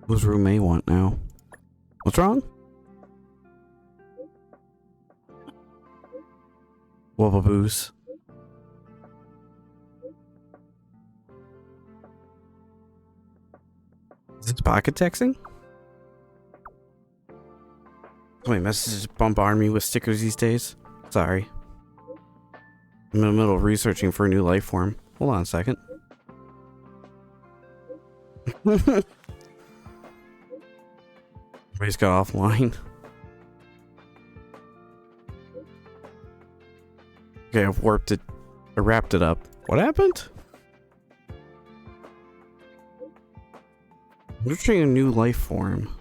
What's Ruan Mei want now? What's wrong? Wubbaboos. Is this pocket texting? So many messages bombard me with stickers these days. Sorry. I'm in the middle of researching for a new life form. Hold on a second. Everybody's got offline. Okay, I've warped it. I wrapped it up. What happened? I'm trying a new life form.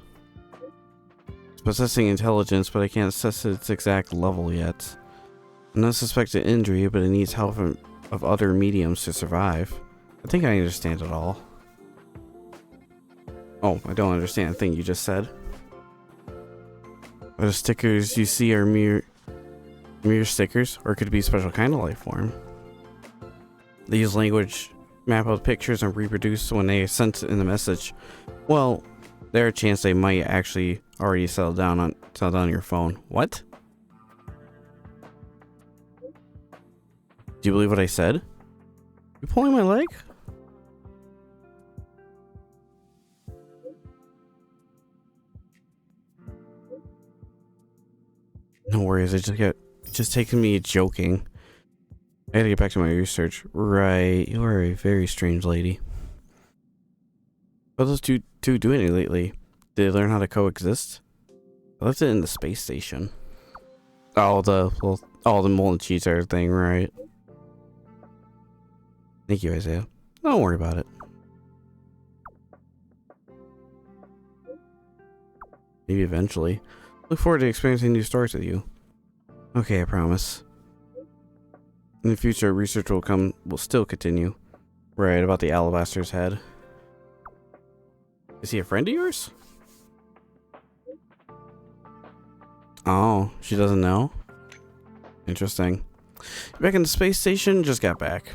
It's possessing intelligence, but I can't assess its exact level yet. No suspected injury, but it needs help of other mediums to survive. I think I understand it all. Oh, I don't understand a thing you just said. The stickers you see are mere stickers, or could be a special kind of life form. They use language, map out pictures, and reproduce when they are sent in the message. Well, there's a chance they might actually already settle down on your phone. What? Do you believe what I said? You pulling my leg? No worries, just taking me joking. I gotta get back to my research. Right, you are a very strange lady. What are those two doing lately? Did they learn how to coexist? I left it in the space station. Oh, the molten cheese thing, right? Thank you, Isaiah. Don't worry about it. Maybe eventually. Look forward to experiencing new stories with you. Okay, I promise. In the future, research will still continue. Right, about the alabaster's head. Is he a friend of yours? Oh, she doesn't know? Interesting. Back in the space station, just got back.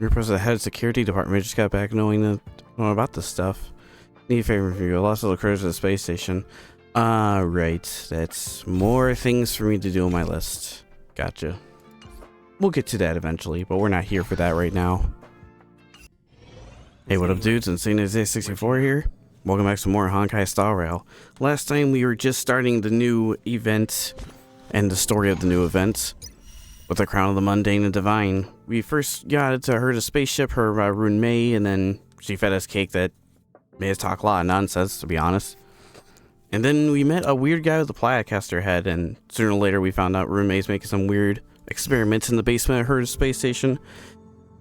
You're the head of security department, just got back knowing about this stuff. Need a favor from you. I lost all the credits at the space station. Right. That's more things for me to do on my list. Gotcha. We'll get to that eventually, but we're not here for that right now. Hey, what up, dudes? Insane Isaiah 64 here. Welcome back to more Honkai Star Rail. Last time we were just starting the new event and the story of the new event with the Crown of the Mundane and Divine. We first got to Herta's spaceship, her Ruan Mei, and then she fed us cake that made us talk a lot of nonsense, to be honest. And then we met a weird guy with a Placaster head, and sooner or later we found out Ruan Mei's making some weird experiments in the basement of Herta's space station.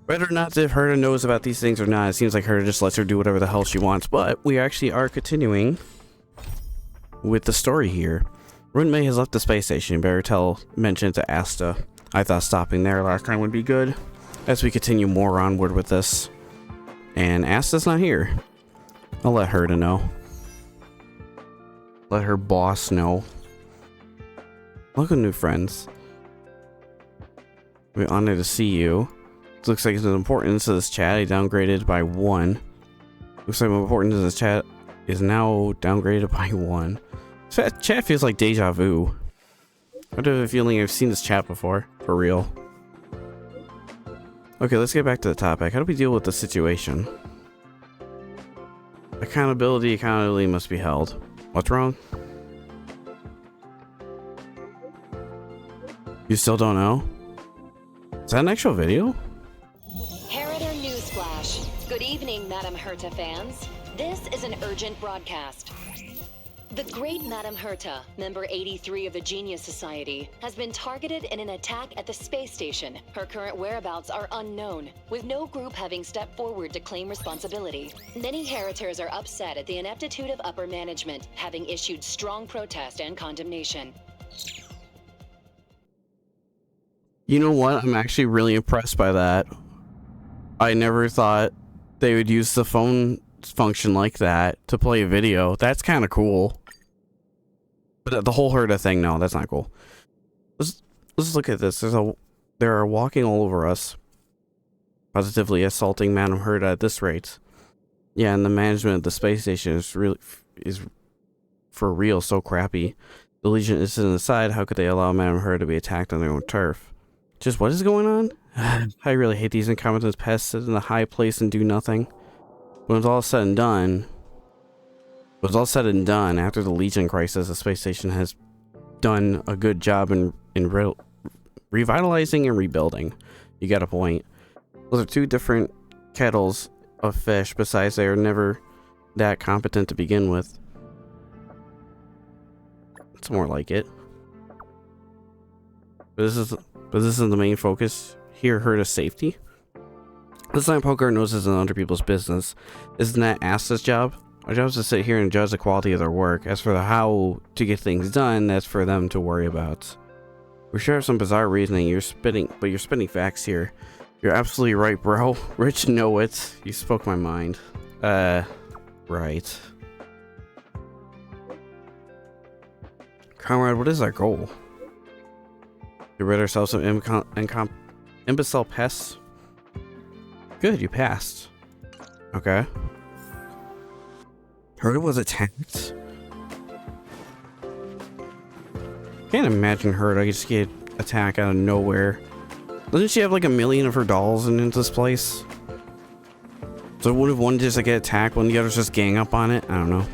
Whether or not if Herta knows about these things or not, it seems like Herta just lets her do whatever the hell she wants, but we actually are continuing with the story here. Ruan Mei has left the space station. Better mention it to Asta. I thought stopping there last time would be good, as we continue more onward with this. And Asta's not here. I'll let Herta know. Let her boss know. Welcome, new friends. We're honored to see you. It looks like the importance of this chat I downgraded by 1. Looks like the importance of this chat is now downgraded by 1. This chat feels like deja vu. I have a feeling I've seen this chat before, for real. Okay, let's get back to the topic. How do we deal with the situation? Accountability must be held. What's wrong? You still don't know? Is that an actual video? Herta Newsflash. Good evening, Madam Herta fans. This is an urgent broadcast. The great Madam Herta, member 83 of the Genius Society, has been targeted in an attack at the space station. Her current whereabouts are unknown, with no group having stepped forward to claim responsibility. Many Heritors are upset at the ineptitude of upper management, having issued strong protest and condemnation. You know what? I'm actually really impressed by that. I never thought they would use the phone function like that to play a video. That's kind of cool. But the whole Herta thing, no, that's not cool. Let's look at this. They're walking all over us, positively assaulting Madam Herta at this rate. Yeah, and the management of the space station is for real so crappy. The Legion is an aside. How could they allow Madame Herta to be attacked on their own turf? Just what is going on? I really hate these incompetent pests sit in a high place and do nothing. When it's all said and done, after the Legion crisis, the space station has done a good job in revitalizing and rebuilding. You got a point. Those are two different kettles of fish. Besides, they are never that competent to begin with. It's more like it. But this isn't the main focus here. Herta's safety. This time Poker knows isn't other people's business. Isn't that Asta's job? Our job is to sit here and judge the quality of their work. As for the how to get things done, that's for them to worry about. We sure have some bizarre reasoning. You're spitting facts here. You're absolutely right, bro. Rich, know it. You spoke my mind. Right. Comrade, what is our goal? To rid ourselves of imbecile pests? Good, you passed. Okay. Herta was attacked? Can't imagine Herta just get attacked out of nowhere. Doesn't she have like 1 million of her dolls in this place? So would have one just like get attacked when the others just gang up on it? I don't know.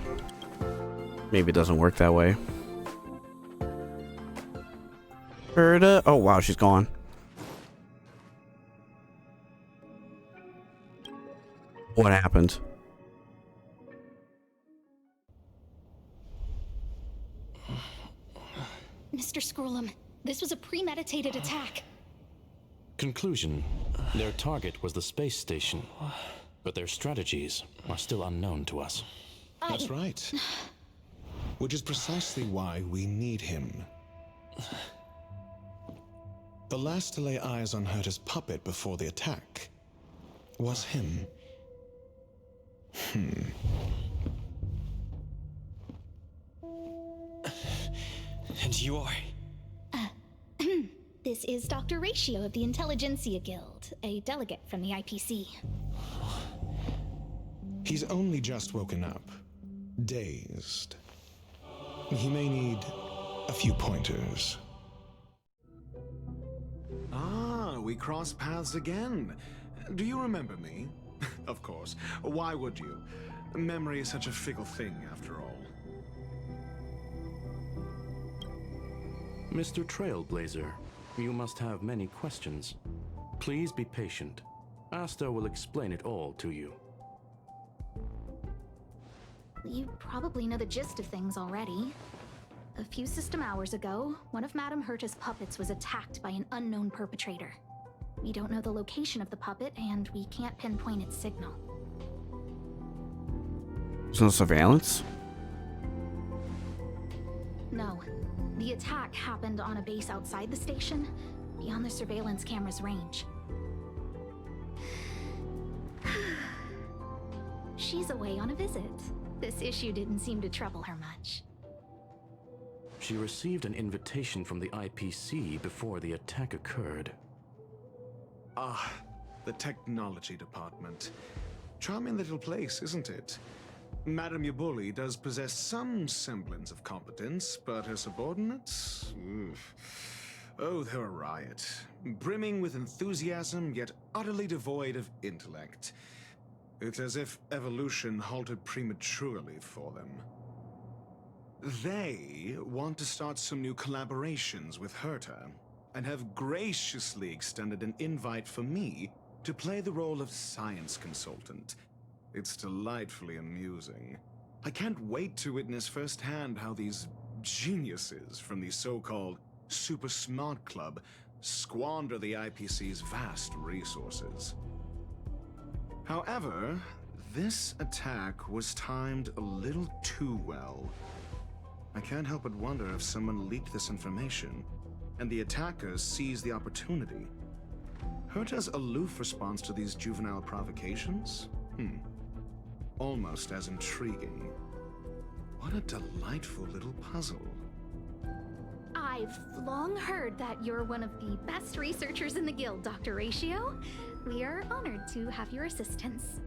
Maybe it doesn't work that way. Herta. Oh wow, she's gone. What happened? Mr. Scrollum, this was a premeditated attack. Conclusion: their target was the space station, but their strategies are still unknown to us. That's right. Which is precisely why we need him. The last to lay eyes on Herta's puppet before the attack was him. And you are? This is Dr. Ratio of the Intelligentsia Guild, a delegate from the IPC. He's only just woken up, dazed. He may need a few pointers. Ah, we crossed paths again. Do you remember me? Of course. Why would you? Memory is such a fickle thing, after all. Mr. Trailblazer, you must have many questions. Please be patient. Asta will explain it all to you. You probably know the gist of things already. A few system hours ago, one of Madame Herta's puppets was attacked by an unknown perpetrator. We don't know the location of the puppet, and we can't pinpoint its signal. There's no surveillance? No. The attack happened on a base outside the station, beyond the surveillance camera's range. She's away on a visit. This issue didn't seem to trouble her much. She received an invitation from the IPC before the attack occurred. Ah, the technology department. Charming little place, isn't it? Madame Yabuli does possess some semblance of competence, but her subordinates? Oof. Oh, they're a riot. Brimming with enthusiasm, yet utterly devoid of intellect. It's as if evolution halted prematurely for them. They want to start some new collaborations with Herta, and have graciously extended an invite for me to play the role of science consultant. It's delightfully amusing. I can't wait to witness firsthand how these geniuses from the so-called Super Smart Club squander the IPC's vast resources. However, this attack was timed a little too well. I can't help but wonder if someone leaked this information, and the attackers seized the opportunity. Herta's aloof response to these juvenile provocations? Almost as intriguing. What a delightful little puzzle. I've long heard that you're one of the best researchers in the guild, Dr. Ratio. We are honored to have your assistance.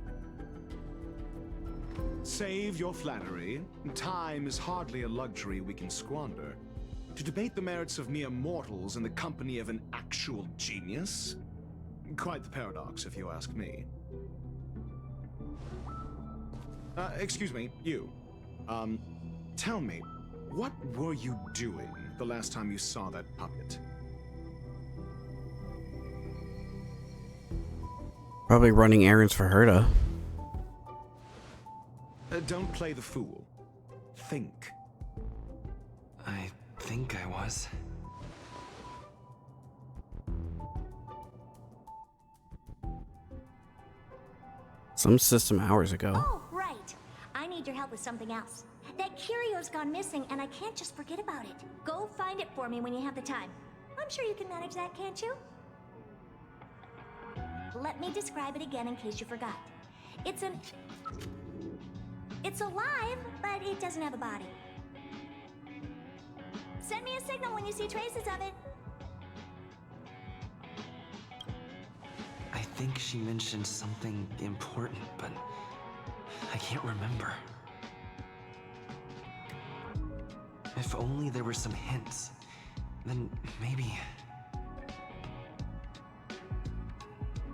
Save your flattery. Time is hardly a luxury we can squander. To debate the merits of mere mortals in the company of an actual genius? Quite the paradox, if you ask me. Excuse me, you. Tell me, what were you doing the last time you saw that puppet? Probably running errands for Herta. Don't play the fool. Think. I think I was. Some system hours ago. Oh, right. I need your help with something else. That curio's gone missing, and I can't just forget about it. Go find it for me when you have the time. I'm sure you can manage that, can't you? Let me describe it again in case you forgot. It's alive, but it doesn't have a body. Send me a signal when you see traces of it. I think she mentioned something important, but I can't remember. If only there were some hints, then maybe...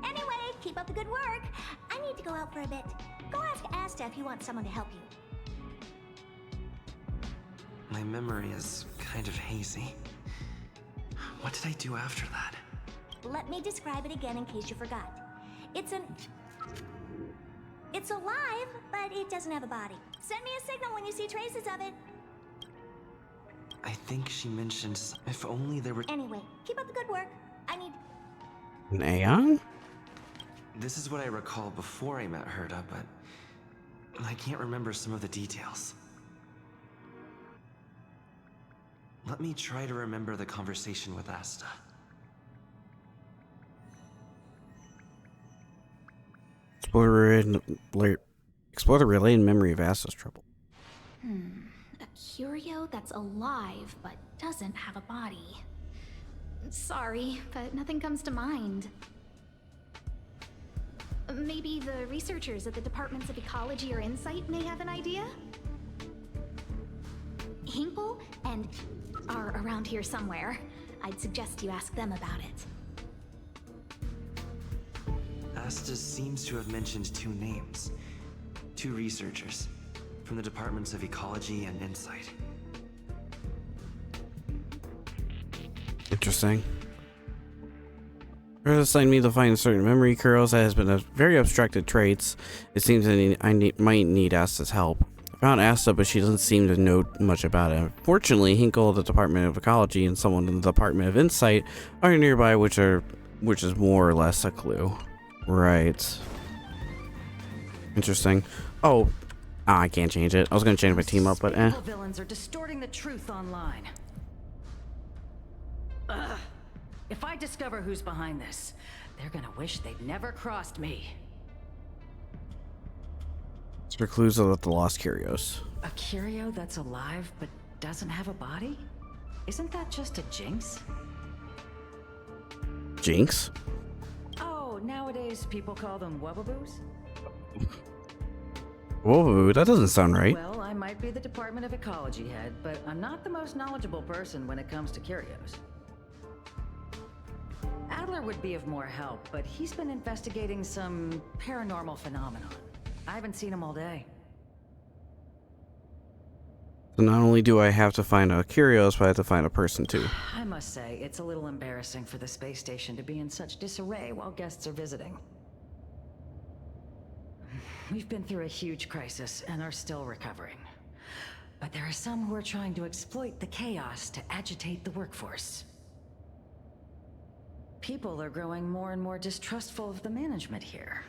Anyway, keep up the good work. I need to go out for a bit. Go ask Asta if you want someone to help you. My memory is kind of hazy. What did I do after that? Let me describe it again in case you forgot. It's alive, but it doesn't have a body. Send me a signal when you see traces of it. I think she mentioned if only there were... Anyway, keep up the good work. I need... An Aeon? This is what I recall before I met Herta, but I can't remember some of the details. Let me try to remember the conversation with Asta. Explore the related memory of Asta's trouble. A curio that's alive but doesn't have a body. Sorry, but nothing comes to mind. Maybe the researchers at the Departments of Ecology or Insight may have an idea? Hinkle and are around here somewhere. I'd suggest you ask them about it. Asta seems to have mentioned two names. Two researchers from the Departments of Ecology and Insight. Interesting. Herta assigned me to find certain memory curls that has been a very abstracted traits. It seems that might need Asta's help. I found Asta, but she doesn't seem to know much about it. Fortunately, Hinkle of the Department of Ecology and someone in the Department of Insight are nearby, which is more or less a clue. Right. Interesting. Oh, I can't change it. I was gonna change my team up, but Villains are distorting the truth online. Ugh. If I discover who's behind this, they're gonna wish they'd never crossed me. it's for clues about the lost curios. A curio that's alive but doesn't have a body? Isn't that just a jinx? Jinx? Oh, nowadays people call them wubbaboos? Whoa, that doesn't sound right. Well, I might be the Department of Ecology head, but I'm not the most knowledgeable person when it comes to curios. Adler would be of more help, but he's been investigating some paranormal phenomenon. I haven't seen him all day. So not only do I have to find a curios, but I have to find a person too. I must say, it's a little embarrassing for the space station to be in such disarray while guests are visiting. We've been through a huge crisis and are still recovering. But there are some who are trying to exploit the chaos to agitate the workforce. People are growing more and more distrustful of the management here.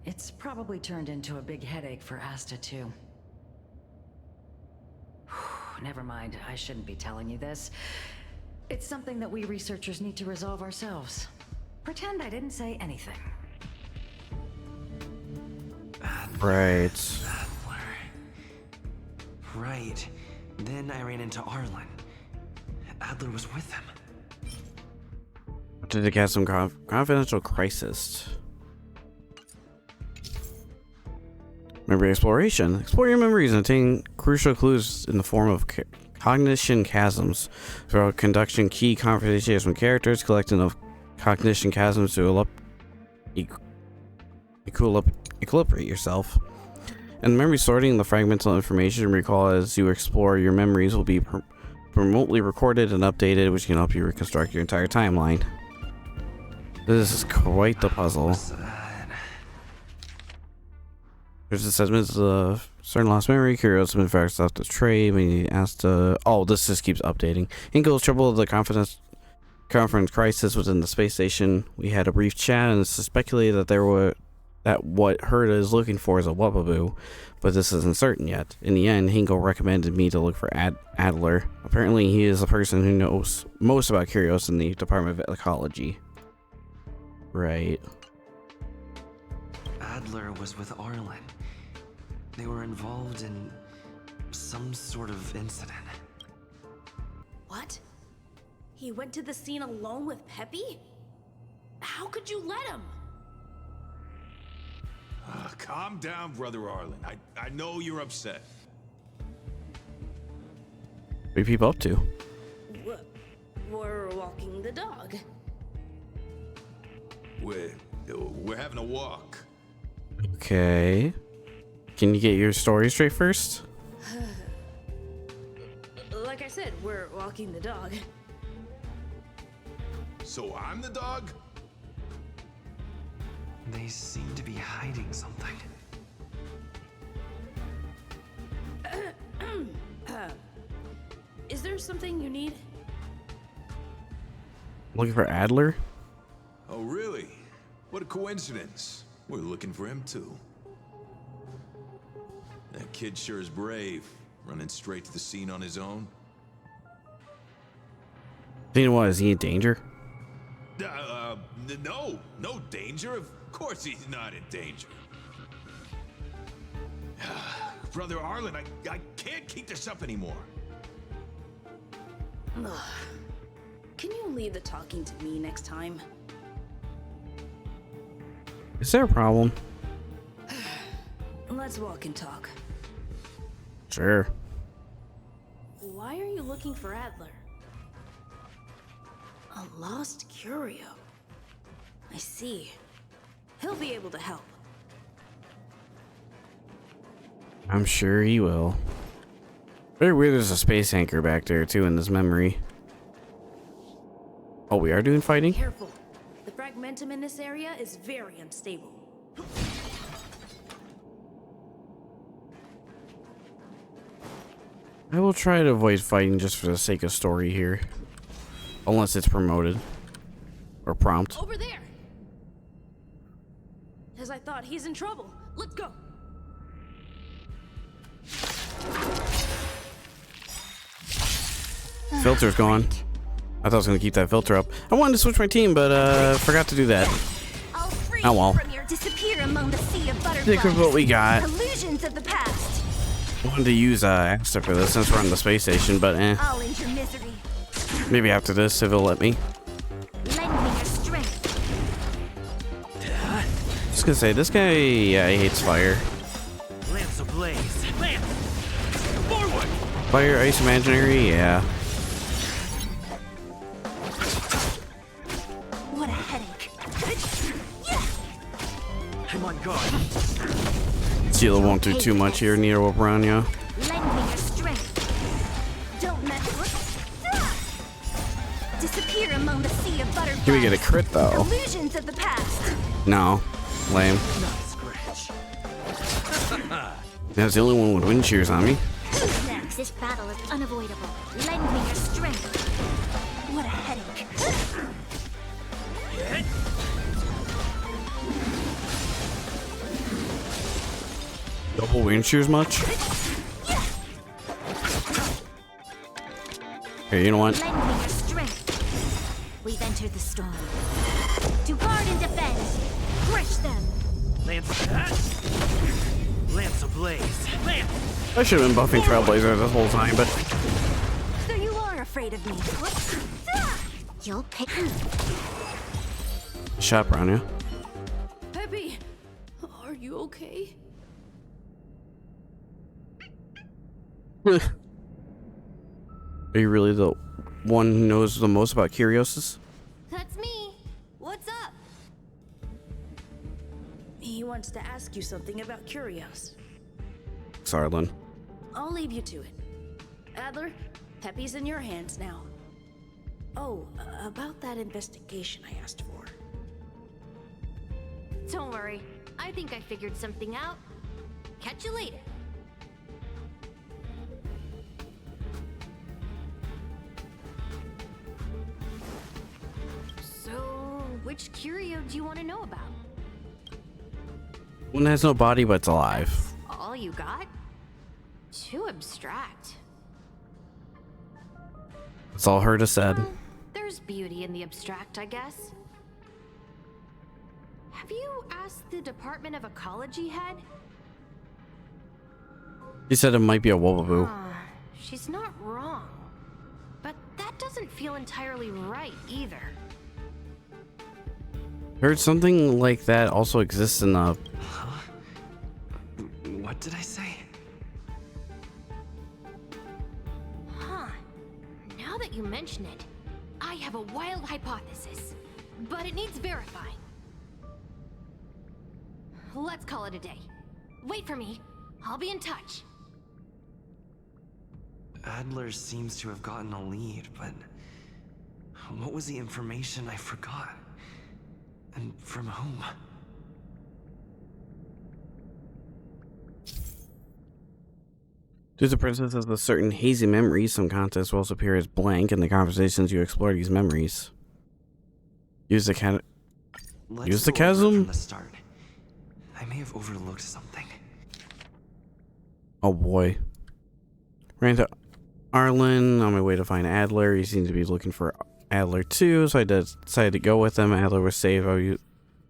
It's probably turned into a big headache for Asta too. Never mind, I shouldn't be telling you this. It's something that we researchers need to resolve ourselves. Pretend I didn't say anything. Right. Adler. Right. Then I ran into Arlen. Adler was with him. Did it get some confidential crisis? Memory exploration. Explore your memories and obtain crucial clues in the form of cognition chasms. Throughout conducting key conversations with characters, collecting of cognition chasms to equilibrate yourself. And memory sorting, the fragmental information recall as you explore your memories will be remotely recorded and updated, which can help you reconstruct your entire timeline. This is quite the puzzle. There's assessments of certain lost memory, curious and facts off the tray, when you Asta. Oh, this just keeps updating. Ingal's trouble, the conference crisis within the space station. We had a brief chat and it's speculated that what Herta is looking for is a Wubaboo, but this isn't certain yet. In the end, Hingle recommended me to look for Adler. Apparently, he is the person who knows most about Curios in the Department of Ecology. Right. Adler was with Arlen. They were involved in some sort of incident. What? He went to the scene alone with Peppy? How could you let him? Calm down, Brother Arlen. I know you're upset. What are people up to? We're walking the dog. We're having a walk. Okay. Can you get your story straight first? Like I said, we're walking the dog. So I'm the dog? They seem to be hiding something. Is there something you need? Looking for Adler? Oh, really? What a coincidence. We're looking for him, too. That kid sure is brave, running straight to the scene on his own. You know what? Is he in danger? No danger. Of course he's not in danger. Brother Arlen, I can't keep this up anymore. Can you leave the talking to me next time? Is there a problem? Let's walk and talk. Sure. Why are you looking for Adler? A lost curio. I see. He'll be able to help. I'm sure he will. Very weird there's a space anchor back there too in this memory. Oh, we are doing fighting? Careful. The fragmentum in this area is very unstable. I will try to avoid fighting just for the sake of story here. Unless it's promoted. Or prompt. Over there! As I thought, he's in trouble. Let's go! Filter's gone. I thought I was gonna keep that filter up. I wanted to switch my team, but forgot to do that. Oh well. Stick with what we got. Illusions of the past. I wanted to use Asta for this since we're on the space station, but I'll end your misery. maybe after this if it'll let me. Lend me your strength. Just gonna say this guy, yeah, he hates fire. Lance ablaze. Lance! Forward! Fire, ice, imaginary, yeah. What a headache. I'm on guard. Sheila won't do too much here, neither will Branya. Lend me your strength. Don't mess with. Disappear among the sea of butterflies. Can we get a crit though? Illusions of the past. No. Lame. That's the only one with wind shears on me. Who's next? This battle is unavoidable. Lend me your strength. What a headache. Double wind shears much? Here, you know what? Lend me your strength. We've entered the storm. To guard and defend. Crush them. Lance ablaze. Lance! I should have been buffing Trailblazer this whole time, but So you are afraid of me. You'll pick me. shot Branya. Peppy! Are you okay? Are you really the one who knows the most about Curioses? That's me. What's up? He wants to ask you something about Curios. Sarlin. I'll leave you to it. Adler, Peppy's in your hands now. Oh, about that investigation I asked for. Don't worry. I think I figured something out. Catch you later. So, which curio do you want to know about? One has no body but it's alive. All you got? Too abstract. That's all Herta said. There's beauty in the abstract, I guess. Have you asked the Department of Ecology head? He said it might be a Wobbleboo. She's not wrong. But that doesn't feel entirely right either. Heard something like that also exists in the... What did I say? Huh. Now that you mention it, I have a wild hypothesis. But it needs verifying. Let's call it a day. Wait for me. I'll be in touch. Adler seems to have gotten a lead, but what was the information I forgot? And from whom? Due to the presence of a certain hazy memory, some contents will also appear as blank in the conversations you explore these memories. Use the chasm. From the start. I may have overlooked something. Oh boy. Ran to Arlen on my way to find Adler. He seemed to be looking for Adler too, so I decided to go with him. Adler was saved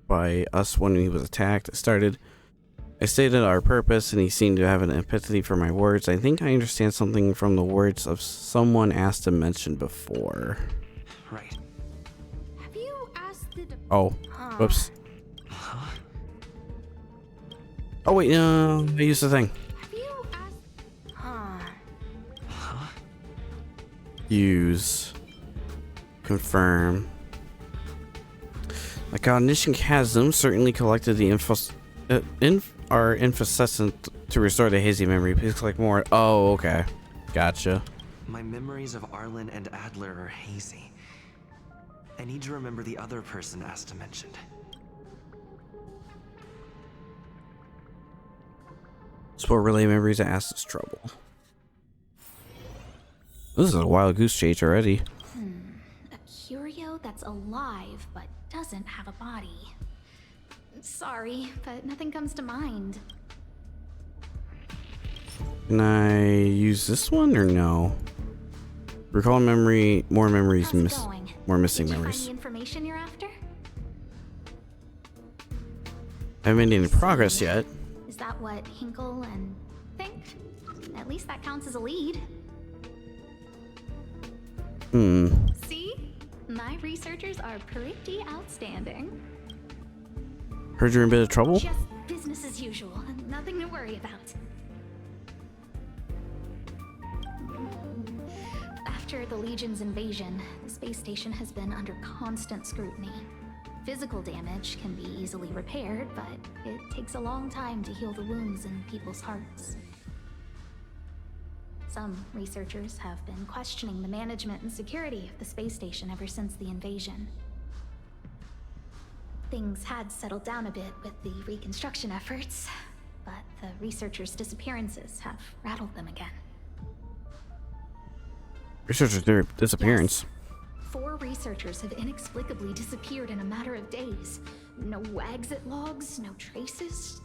by us when he was attacked. I stated our purpose, and he seemed to have an empathy for my words. I think I understand something from the words of someone Asta mentioned before. Right. Have you asked the... Oh, whoops. Oh wait, I used the thing. Have you asked... Use. Confirm. The cognition chasm certainly collected the our infosescent to restore the hazy memory. Please collect more. Oh, okay. Gotcha. My memories of Arlen and Adler are hazy. I need to remember the other person Asta mentioned. Sport relay memories of Asta's trouble. This is a wild goose chase already. A curio that's alive but doesn't have a body. Sorry, but nothing comes to mind. Can I use this one or no? Recall memory, more memories, more missing memories. Find the information you're after? I haven't made any progress yet. Is that what Hinkle and think? At least that counts as a lead. See? My researchers are pretty outstanding. Heard you're in a bit of trouble? Just business as usual, and nothing to worry about. After the Legion's invasion, the space station has been under constant scrutiny. Physical damage can be easily repaired, but it takes a long time to heal the wounds in people's hearts. Some researchers have been questioning the management and security of the space station ever since the invasion. Things had settled down a bit with the reconstruction efforts, but the researchers' disappearances have rattled them again. Researchers' disappearance? Yes. 4 researchers have inexplicably disappeared in a matter of days. No exit logs, no traces.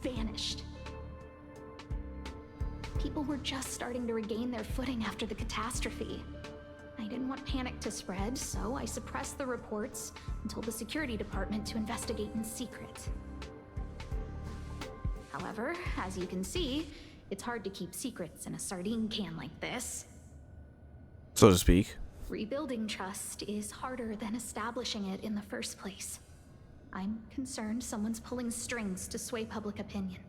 Vanished. People were just starting to regain their footing after the catastrophe. I didn't want panic to spread, so I suppressed the reports and told the security department to investigate in secret. However, as you can see, it's hard to keep secrets in a sardine can like this. So to speak. Rebuilding trust is harder than establishing it in the first place. I'm concerned someone's pulling strings to sway public opinion.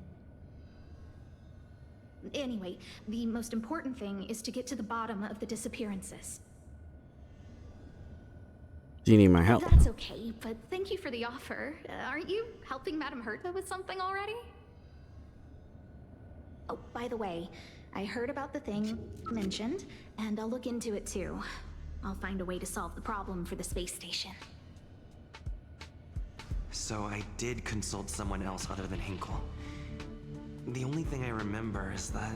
Anyway, the most important thing is to get to the bottom of the disappearances. Do you need my help? That's okay, but thank you for the offer. Aren't you helping Madame Herta with something already? Oh, by the way, I heard about the thing mentioned, and I'll look into it too. I'll find a way to solve the problem for the space station. So I did consult someone else other than Hinkle. The only thing I remember is that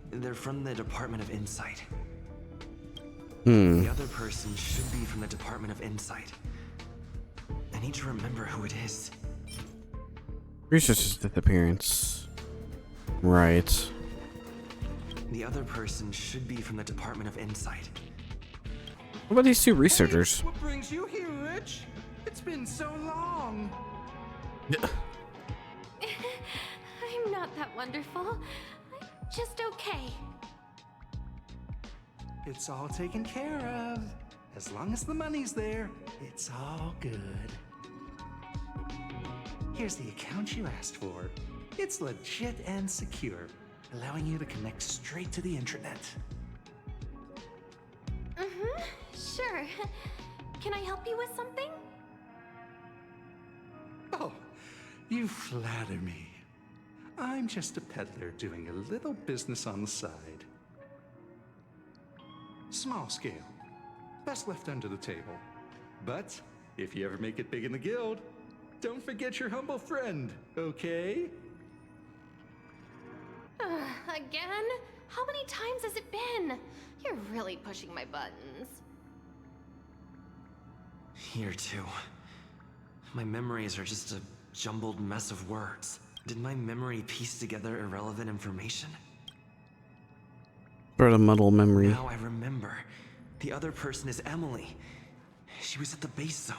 they're from the Department of Insight. The other person should be from the Department of Insight. I need to remember who it is. Researcher's disappearance. Right. The other person should be from the Department of Insight. What about these two researchers? Hey, what brings you here, Rich? It's been so long. I'm not that wonderful. I'm just okay. It's all taken care of. As long as the money's there, it's all good. Here's the account you asked for. It's legit and secure, allowing you to connect straight to the intranet. Sure. Can I help you with something? Oh, you flatter me. I'm just a peddler doing a little business on the side. Small scale. Best left under the table. But if you ever make it big in the guild, don't forget your humble friend, okay? Again? How many times has it been? You're really pushing my buttons. Here too. My memories are just a jumbled mess of words. Did my memory piece together irrelevant information? Sort of muddle memory. Now I remember. The other person is Emily. She was at the base zone.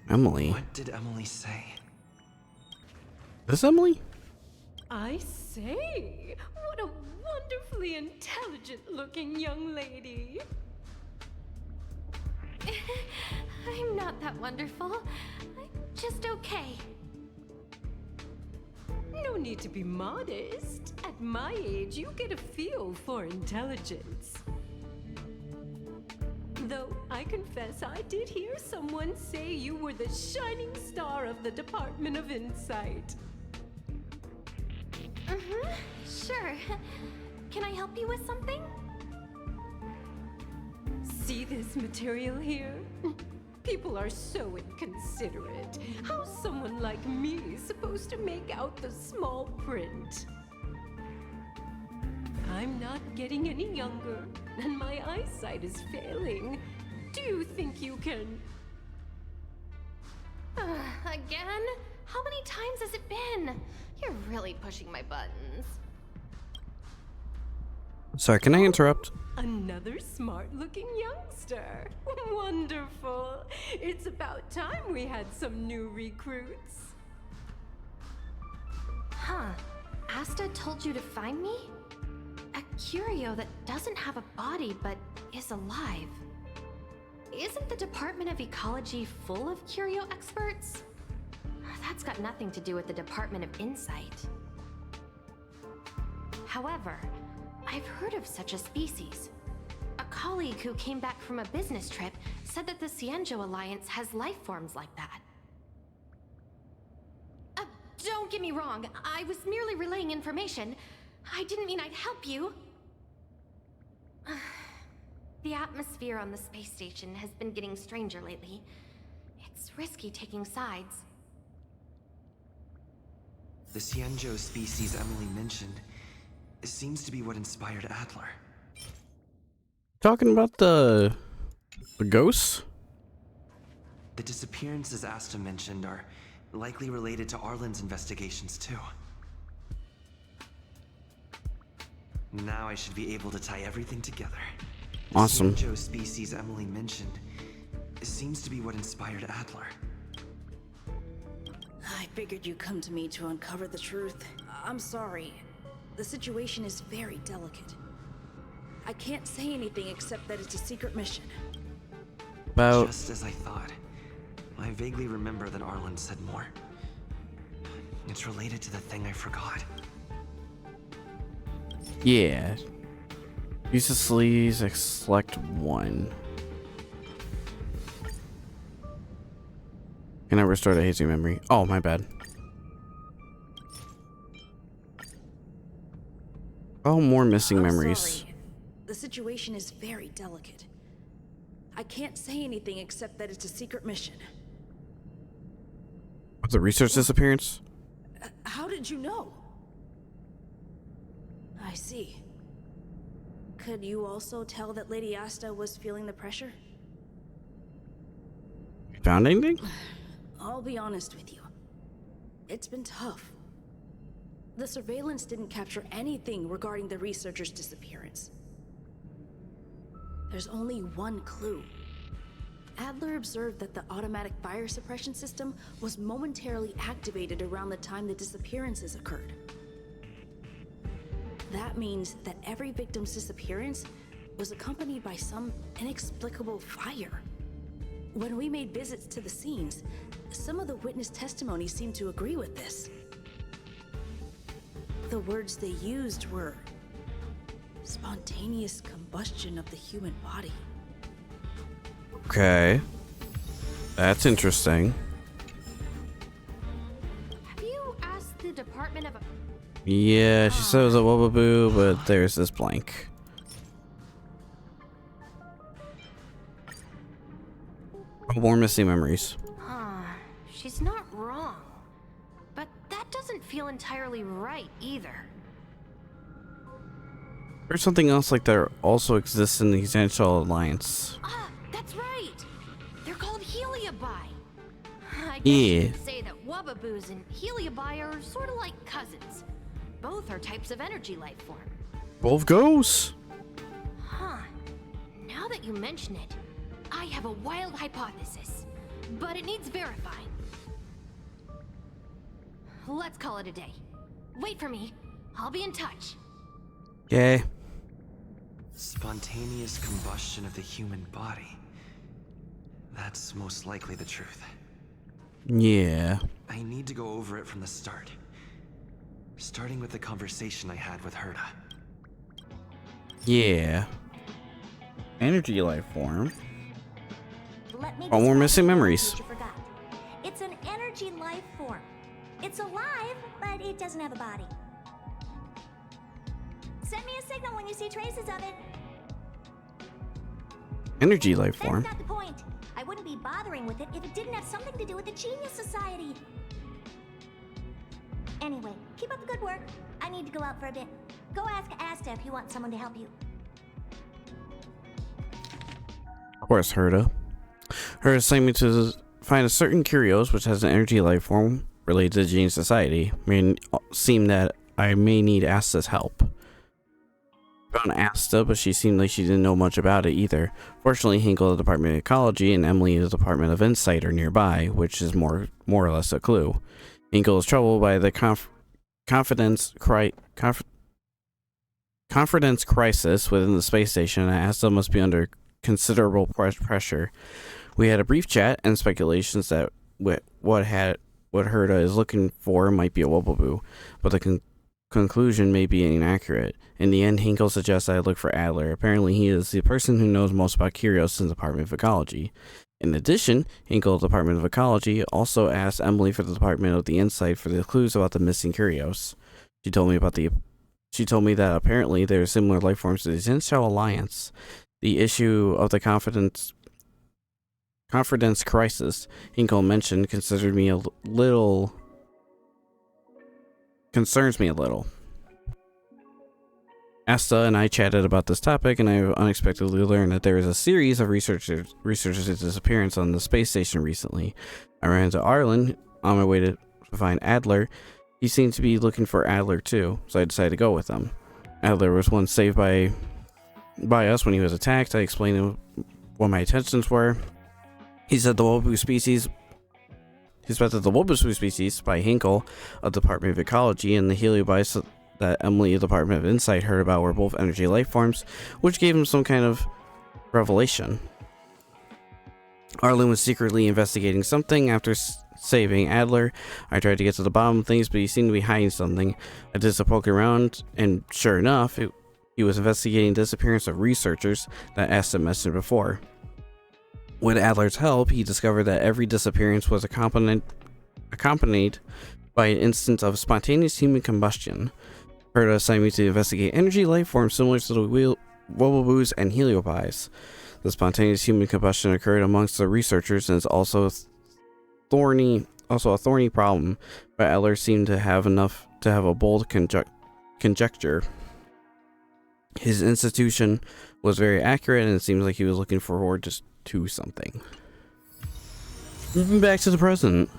Emily? What did Emily say? This Emily? I say, what a wonderfully intelligent-looking young lady. I'm not that wonderful. I'm just okay. No need to be modest. At my age, you get a feel for intelligence. Though I confess I did hear someone say you were the shining star of the Department of Insight. Sure. Can I help you with something? See this material here? People are so inconsiderate. How's someone like me supposed to make out the small print? I'm not getting any younger, and my eyesight is failing. Do you think you can... Again? How many times has it been? You're really pushing my buttons. Sorry, can I interrupt? Another smart-looking youngster. Wonderful. It's about time we had some new recruits. Huh. Asta told you to find me? A curio that doesn't have a body but is alive. Isn't the Department of Ecology full of curio experts? That's got nothing to do with the Department of Insight. However, I've heard of such a species. A colleague who came back from a business trip said that the Cienjo Alliance has life forms like that. Don't get me wrong, I was merely relaying information. I didn't mean I'd help you. The atmosphere on the space station has been getting stranger lately. It's risky taking sides. The Cienjo species Emily mentioned seems to be what inspired Adler. Talking about the ghosts? The disappearances Asta mentioned are likely related to Arlen's investigations too. Now I should be able to tie everything together. Awesome. The Cienjo species Emily mentioned seems to be what inspired Adler. I figured you'd come to me to uncover the truth. I'm sorry. The situation is very delicate. I can't say anything except that it's a secret mission. Just as I thought. I vaguely remember that Arlen said more. It's related to the thing I forgot. Yeah. Use the sleeves, select one. Can I restore the hazy memory? Oh, my bad. Oh, more missing memories. Sorry. The situation is very delicate. I can't say anything except that it's a secret mission. What's the research disappearance? How did you know? I see. Could you also tell that Lady Asta was feeling the pressure? Found anything? I'll be honest with you. It's been tough. The surveillance didn't capture anything regarding the researcher's disappearance. There's only one clue. Adler observed that the automatic fire suppression system was momentarily activated around the time the disappearances occurred. That means that every victim's disappearance was accompanied by some inexplicable fire. When we made visits to the scenes, some of the witness testimony seemed to agree with this. The words they used were spontaneous combustion of the human body. Okay. That's interesting. Have you asked the Department of... Yeah, she said it was a wobbleboo, but there's this blank. More missing memories. She's not wrong. But that doesn't feel entirely right either. There's something else like that also exists in the Essential Alliance. That's right! They're called Heliobi. I guess Yeah. you could say that Wubbaboos and Heliobi are sort of like cousins. Both are types of energy life form. Both ghosts. Now that you mention it, I have a wild hypothesis, but it needs verifying. Let's call it a day. Wait for me. I'll be in touch. Okay. Spontaneous combustion of the human body. That's most likely the truth. Yeah. I need to go over it from the start. Starting with the conversation I had with Herta. Yeah. Energy life form. Let me Oh, we're missing memories. what you forgot. It's an energy life form. It's alive, but it doesn't have a body. Send me a signal when you see traces of it. Energy life form. That's not the point. I wouldn't be bothering with it if it didn't have something to do with the Genius Society. Anyway, keep up the good work. I need to go out for a bit. Go ask Asta if you want someone to help you. Of course, Herta. Herta sent me to find a certain curios which has an energy life form related to the Genius Society. I mean, seemed that I may need Asta's help. Found Asta, but she seemed like she didn't know much about it either. Fortunately, Hinkle, the Department of Ecology, and Emily, the Department of Insight, are nearby, which is more or less a clue. Hinkle is troubled by the confidence crisis within the space station, and Asta must be under considerable pressure. We had a brief chat and speculations that what Herta is looking for might be a wobbleboo, but the conclusion may be inaccurate. In the end, Hinkle suggests I look for Adler. Apparently, he is the person who knows most about curios in the Department of Ecology. In addition, Hinkle, the Department of Ecology, also asked Emily for the Department of the Insight for the clues about the missing curios. She told me that apparently there are similar life forms to the Essential Alliance. The issue of the confidence crisis Hinkle mentioned concerns me a little. Asta and I chatted about this topic, and I unexpectedly learned that there is a series of researchers' disappearance on the space station recently. I ran into Arlen on my way to find Adler. He seemed to be looking for Adler too, so I decided to go with him. Adler was once saved by us when he was attacked. I explained to him what my intentions were. He said the Wobbleboo species. He suspected the Wobbleboo species by Hinkle of the Department of Ecology and the Heliobites that Emily of the Department of Insight heard about were both energy life forms, which gave him some kind of revelation. Arlen was secretly investigating something after saving Adler. I tried to get to the bottom of things, but he seemed to be hiding something. I did some poking around, and sure enough, he was investigating the disappearance of researchers that Asta mentioned before. With Adler's help, he discovered that every disappearance was accompanied by an instance of spontaneous human combustion. Herta assigned me to investigate energy life forms similar to the Woboboos and Heliopies. The spontaneous human combustion occurred amongst the researchers and is also a thorny problem, but Adler seemed to have enough to have a bold conjecture. His institution was very accurate, and it seems like he was looking forward to something. Moving back to the present.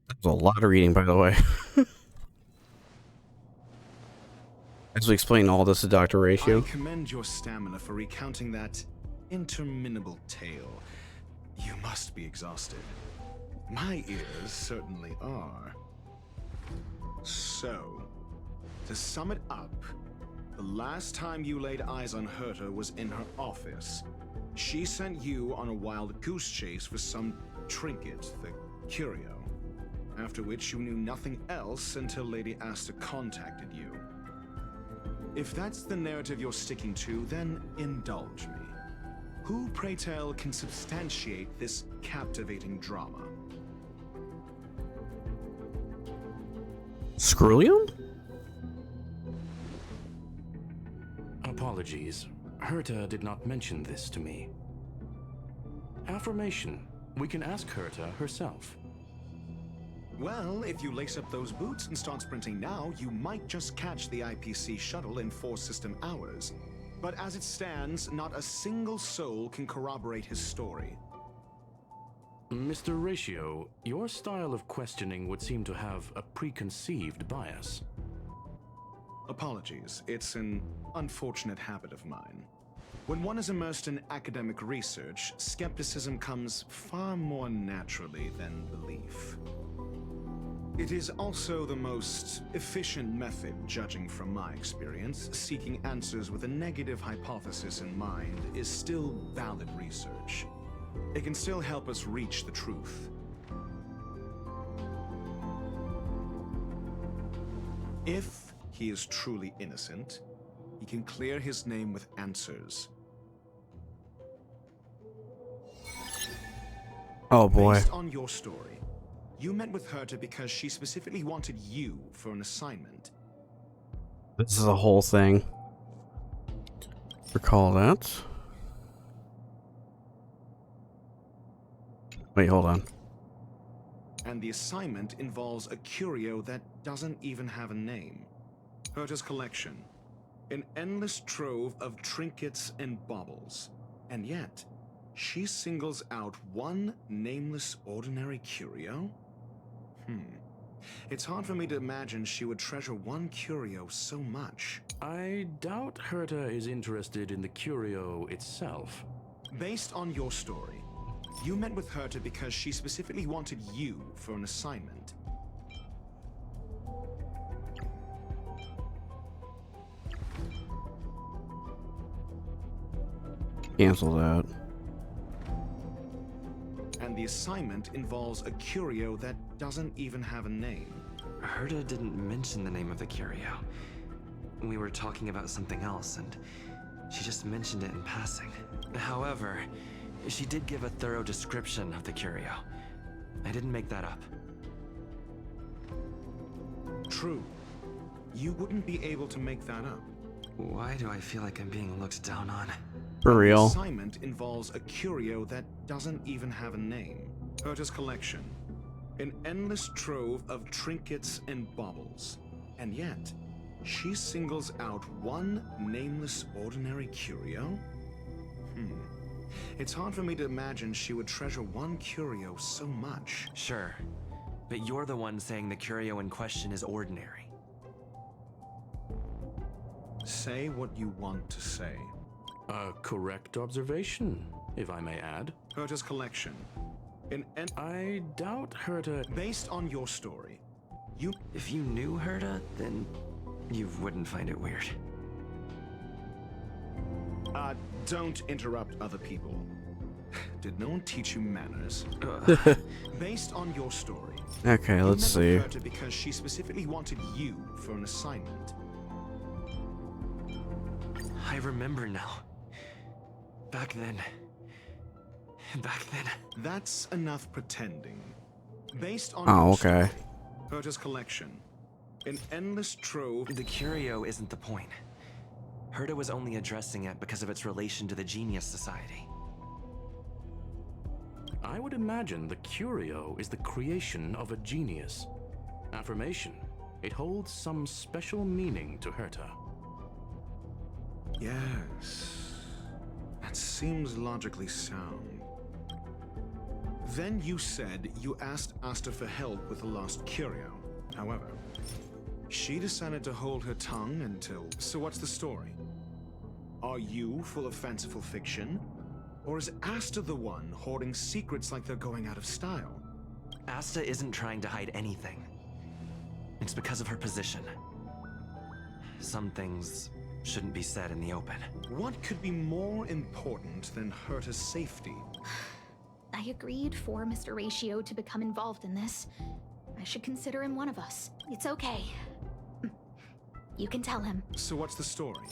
That was a lot of reading, by the way. As we explain all this to Dr. Ratio. I commend your stamina for recounting that interminable tale. You must be exhausted. My ears certainly are. So, to sum it up, the last time you laid eyes on Herta was in her office. She sent you on a wild goose chase for some trinket, the curio. After which you knew nothing else until Lady Asta contacted you. If that's the narrative you're sticking to, then indulge me. Who, pray tell, can substantiate this captivating drama? Scrollium? Apologies. Herta did not mention this to me. Affirmation. We can ask Herta herself. Well, if you lace up those boots and start sprinting now, you might just catch the IPC shuttle in 4 system hours. But as it stands, not a single soul can corroborate his story. Mr. Ratio, your style of questioning would seem to have a preconceived bias. Apologies, it's an unfortunate habit of mine. When one is immersed in academic research, skepticism comes far more naturally than belief. It is also the most efficient method, judging from my experience. Seeking answers with a negative hypothesis in mind is still valid research. It can still help us reach the truth. If he is truly innocent, he can clear his name with answers. Oh boy. Based on your story, you met with Herta because she specifically wanted you for an assignment. This is a whole thing. Recall that. Wait, hold on. And the assignment involves a curio that doesn't even have a name. Herta's collection. An endless trove of trinkets and baubles. And yet, she singles out one nameless ordinary curio? It's hard for me to imagine she would treasure one curio so much. I doubt Herta is interested in the curio itself. Based on your story, you met with Herta because she specifically wanted you for an assignment. Cancel that. And the assignment involves a curio that doesn't even have a name. Herta didn't mention the name of the curio. We were talking about something else, and she just mentioned it in passing. However, she did give a thorough description of the curio. I didn't make that up. True. You wouldn't be able to make that up. Why do I feel like I'm being looked down on? For real. The assignment involves a curio that doesn't even have a name. Herta's collection. An endless trove of trinkets and baubles. And yet, she singles out one nameless ordinary curio? It's hard for me to imagine she would treasure one curio so much. Sure, but you're the one saying the curio in question is ordinary. Say what you want to say. A correct observation, if I may add. Herta's collection. I doubt Herta... Based on your story, you... If you knew Herta, then you wouldn't find it weird. Don't interrupt other people. Did no one teach you manners? Based on your story. Okay, let's see. You met Herta because she specifically wanted you for an assignment. I remember now. Back then. That's enough pretending. Based on Oh, your okay. story, Herta's collection. An endless trove. The curio isn't the point. Herta was only addressing it because of its relation to the Genius Society. I would imagine the curio is the creation of a genius. Affirmation. It holds some special meaning to Herta. Yes. That seems logically sound. Then you said you asked Asta for help with the lost curio. However, she decided to hold her tongue until... So what's the story? Are you full of fanciful fiction? Or is Asta the one hoarding secrets like they're going out of style? Asta isn't trying to hide anything. It's because of her position. Some things shouldn't be said in the open. What could be more important than Herta's safety? I agreed for Mr. Ratio to become involved in this. I should consider him one of us. It's okay. You can tell him. So what's the story?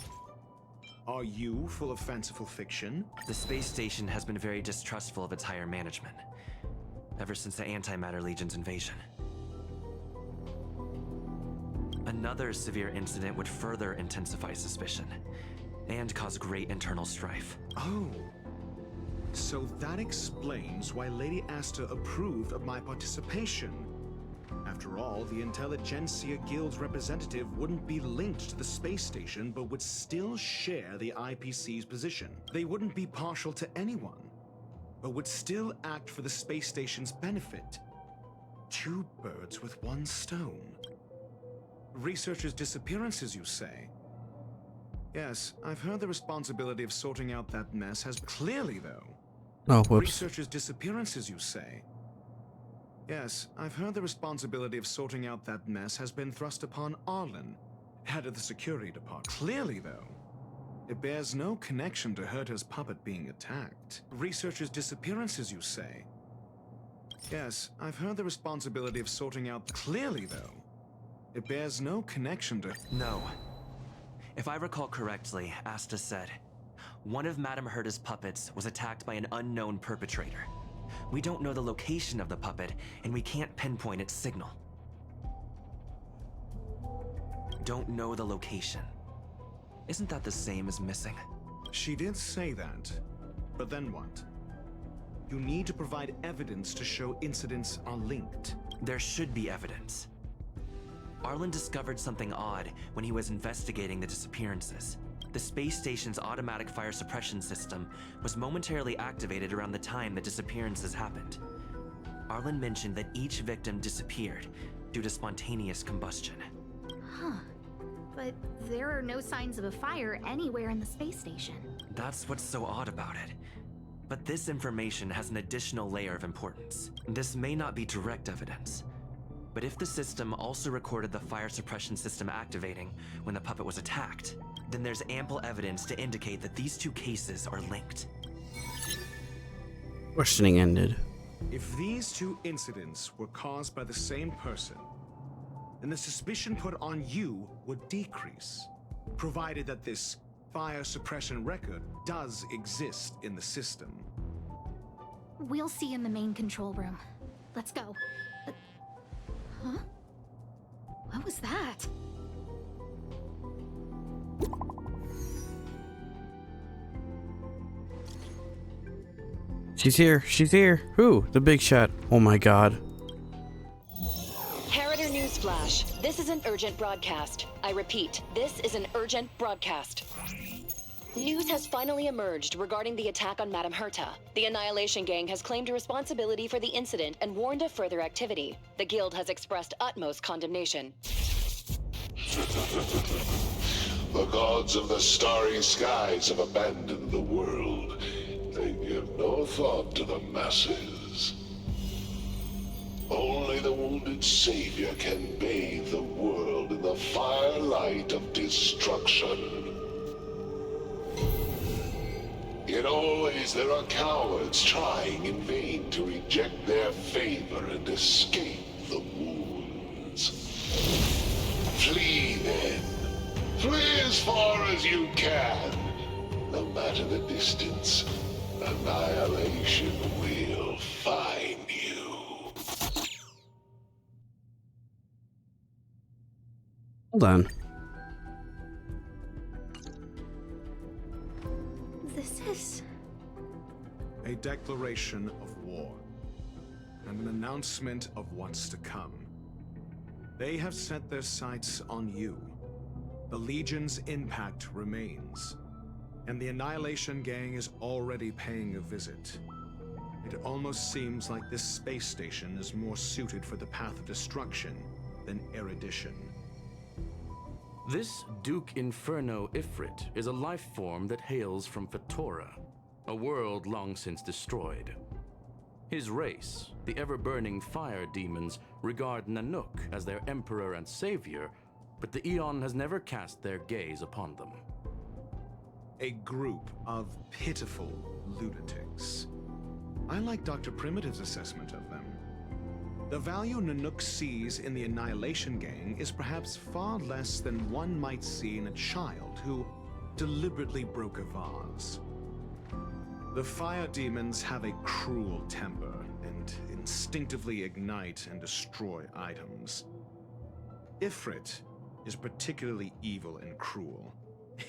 Are you full of fanciful fiction? The space station has been very distrustful of its higher management, ever since the Antimatter Legion's invasion. Another severe incident would further intensify suspicion, and cause great internal strife. Oh. So that explains why Lady Asta approved of my participation. After all, the Intelligentsia Guild's representative wouldn't be linked to the space station, but would still share the IPC's position. They wouldn't be partial to anyone, but would still act for the space station's benefit. Two birds with one stone. Researchers' disappearances, you say? Yes, I've heard the responsibility of sorting out that mess has clearly, though. Oh, whoops. Researchers' disappearances, you say? Yes, I've heard the responsibility of sorting out that mess has been thrust upon Arlen, head of the security department. Clearly, though, it bears no connection to Herta's puppet being attacked. Researchers' disappearances, you say? Yes, I've heard the responsibility of sorting out... Clearly, though, it bears no connection to... No. If I recall correctly, Asta said, one of Madame Herta's puppets was attacked by an unknown perpetrator. We don't know the location of the puppet, and we can't pinpoint its signal. Don't know the location. Isn't that the same as missing? She did say that, but then what? You need to provide evidence to show incidents are linked. There should be evidence. Arlen discovered something odd when he was investigating the disappearances. The space station's automatic fire suppression system was momentarily activated around the time the disappearances happened. Arlen mentioned that each victim disappeared due to spontaneous combustion. Huh. But there are no signs of a fire anywhere in the space station. That's what's so odd about it. But this information has an additional layer of importance. This may not be direct evidence, but if the system also recorded the fire suppression system activating when the puppet was attacked, then there's ample evidence to indicate that these two cases are linked. Questioning ended. If these two incidents were caused by the same person, then the suspicion put on you would decrease, provided that this fire suppression record does exist in the system. We'll see in the main control room. Let's go. Huh? What was that? She's here. She's here. Who? The big shot. Oh my god. Herta Newsflash. This is an urgent broadcast. I repeat, this is an urgent broadcast. News has finally emerged regarding the attack on Madame Herta. The Annihilation Gang has claimed responsibility for the incident and warned of further activity. The Guild has expressed utmost condemnation. The gods of the starry skies have abandoned the world. They give no thought to the masses. Only the wounded savior can bathe the world in the firelight of destruction. Yet always there are cowards trying in vain to reject their favor and escape the wounds. Flee then. Flee as far as you can. No matter the distance, annihilation will find you. Hold on. This is... A declaration of war, and an announcement of what's to come. They have set their sights on you. The Legion's impact remains, and the Annihilation Gang is already paying a visit. It almost seems like this space station is more suited for the path of destruction than erudition. This Duke Inferno Ifrit is a life form that hails from Fatora, a world long since destroyed. His race, the ever-burning fire demons, regard Nanook as their emperor and savior, but the Eon has never cast their gaze upon them. A group of pitiful lunatics. I like Dr. Primitive's assessment of them. The value Nanook sees in the Annihilation Gang is perhaps far less than one might see in a child who deliberately broke a vase. The fire demons have a cruel temper and instinctively ignite and destroy items. Ifrit is particularly evil and cruel,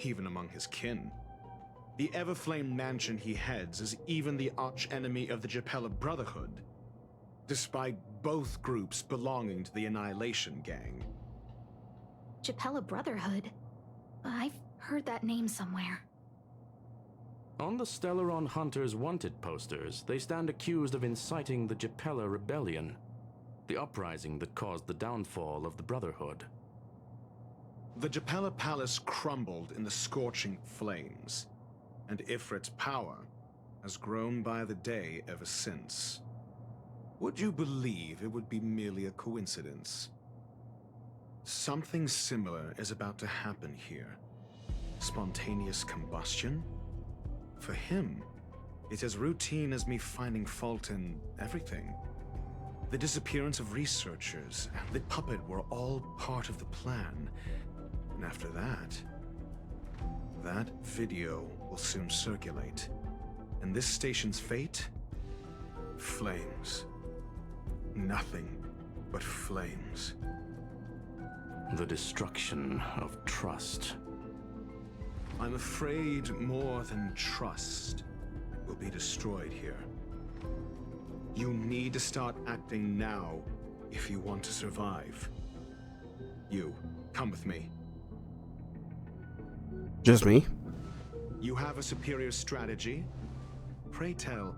even among his kin. The Everflame mansion he heads is even the arch-enemy of the Japella Brotherhood, despite both groups belonging to the Annihilation Gang. Japella Brotherhood? I've heard that name somewhere. On the Stellaron Hunters wanted posters, they stand accused of inciting the Japella Rebellion, the uprising that caused the downfall of the Brotherhood. The Japella Palace crumbled in the scorching flames, and Ifrit's power has grown by the day ever since. Would you believe it would be merely a coincidence? Something similar is about to happen here. Spontaneous combustion? For him, it's as routine as me finding fault in everything. The disappearance of researchers and the puppet were all part of the plan. And after that video will soon circulate. And this station's fate? Flames. Nothing but flames. The destruction of trust. I'm afraid more than trust will be destroyed here. You need to start acting now if you want to survive. You, come with me. Just me? You have a superior strategy? Pray tell,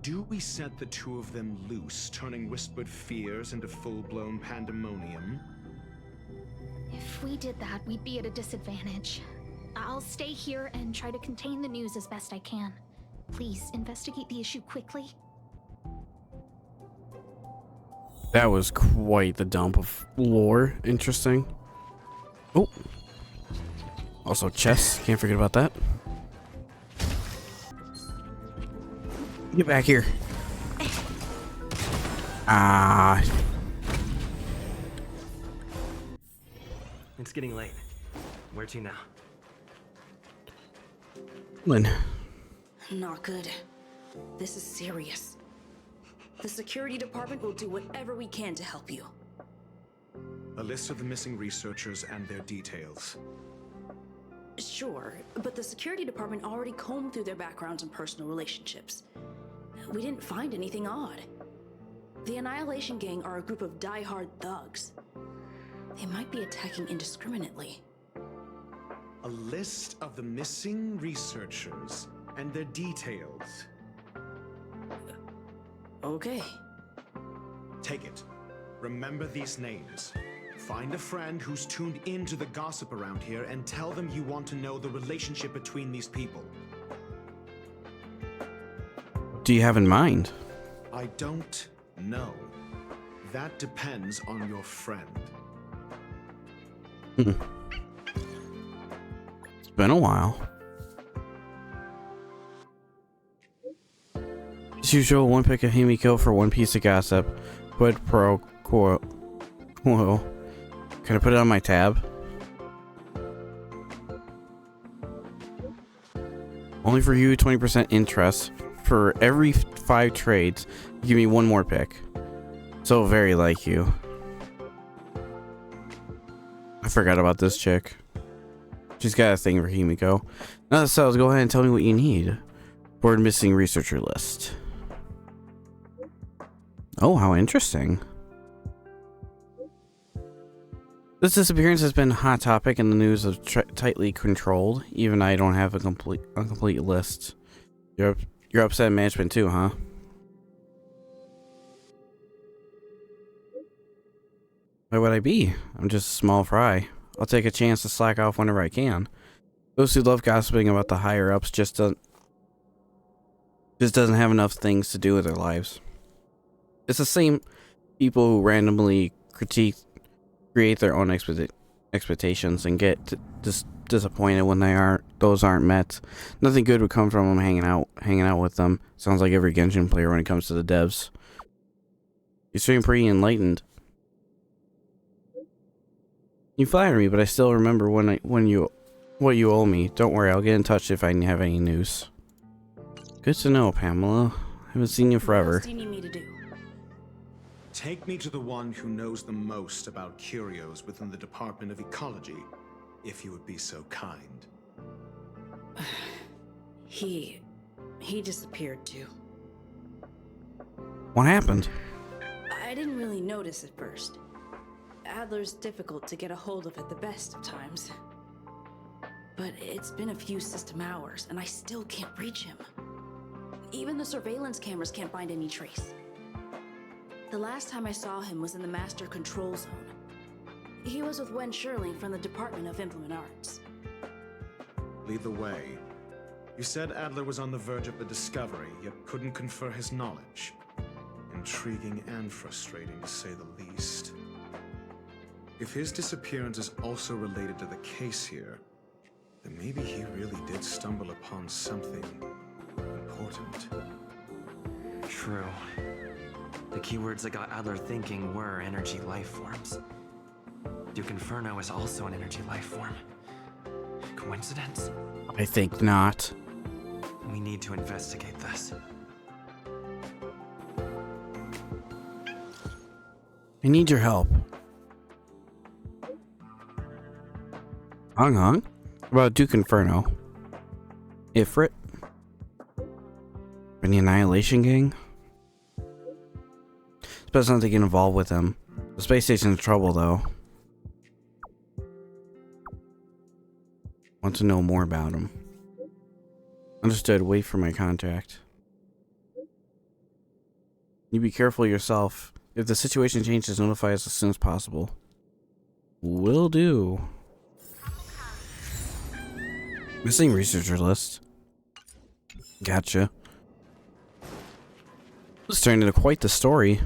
do we set the two of them loose, turning whispered fears into full-blown pandemonium? If we did that, we'd be at a disadvantage. I'll stay here and try to contain the news as best I can. Please, investigate the issue quickly. That was quite the dump of lore. Interesting. Oh. Also chess. Can't forget about that. Get back here. Ah. It's getting late. Where to now? Lynn. Not good. This is serious. The security department will do whatever we can to help you. A list of the missing researchers and their details. Sure, but the security department already combed through their backgrounds and personal relationships. We didn't find anything odd. The Annihilation Gang are a group of die-hard thugs. They might be attacking indiscriminately. A list of the missing researchers and their details. Okay. Take it. Remember these names. Find a friend who's tuned into the gossip around here and tell them you want to know the relationship between these people. Do you have in mind? I don't know. That depends on your friend. It's been a while. As usual, one pick of Himiko for one piece of gossip. Quid pro quo. Whoa. Can I put it on my tab? Only for you, 20% interest. For every 5 trades, you give me one more pick. So very like you. I forgot about this chick. She's got a thing for Himiko. Now that settles, go ahead and tell me what you need. Board missing researcher list. Oh, how interesting. This disappearance has been a hot topic in the news of tightly controlled. Even I don't have a complete list. You're upset at management too, huh? Why would I be? I'm just a small fry. I'll take a chance to slack off whenever I can. Those who love gossiping about the higher ups just doesn't have enough things to do with their lives. It's the same people who randomly create their own expectations and get disappointed when those aren't met. Nothing good would come from them hanging out with them. Sounds like every Genshin player when it comes to the devs. You seem pretty enlightened. You flatter me, but I still remember what you owe me. Don't worry, I'll get in touch if I have any news. Good to know, Pamela. I haven't seen you forever. What else do you need me to do? Take me to the one who knows the most about curios within the Department of Ecology, if you would be so kind. He disappeared too. What happened? I didn't really notice at first. Adler's difficult to get a hold of at the best of times. But it's been a few system hours, and I still can't reach him. Even the surveillance cameras can't find any trace. The last time I saw him was in the Master Control Zone. He was with Wen Sherling from the Department of Implement Arts. Lead the way. You said Adler was on the verge of a discovery, yet couldn't confer his knowledge. Intriguing and frustrating, to say the least. If his disappearance is also related to the case here, then maybe he really did stumble upon something important. True. The keywords that got Adler thinking were energy life forms. Duke Inferno is also an energy life form. Coincidence? I think not. We need to investigate this. I need your help. Hung? About Duke Inferno? Ifrit? And the Annihilation Gang? It's best not to get involved with them. The space station's in trouble, though. Want to know more about him. Understood. Wait for my contact. You be careful yourself. If the situation changes, notify us as soon as possible. Will do. Missing researcher list. Gotcha. This turned into quite the story.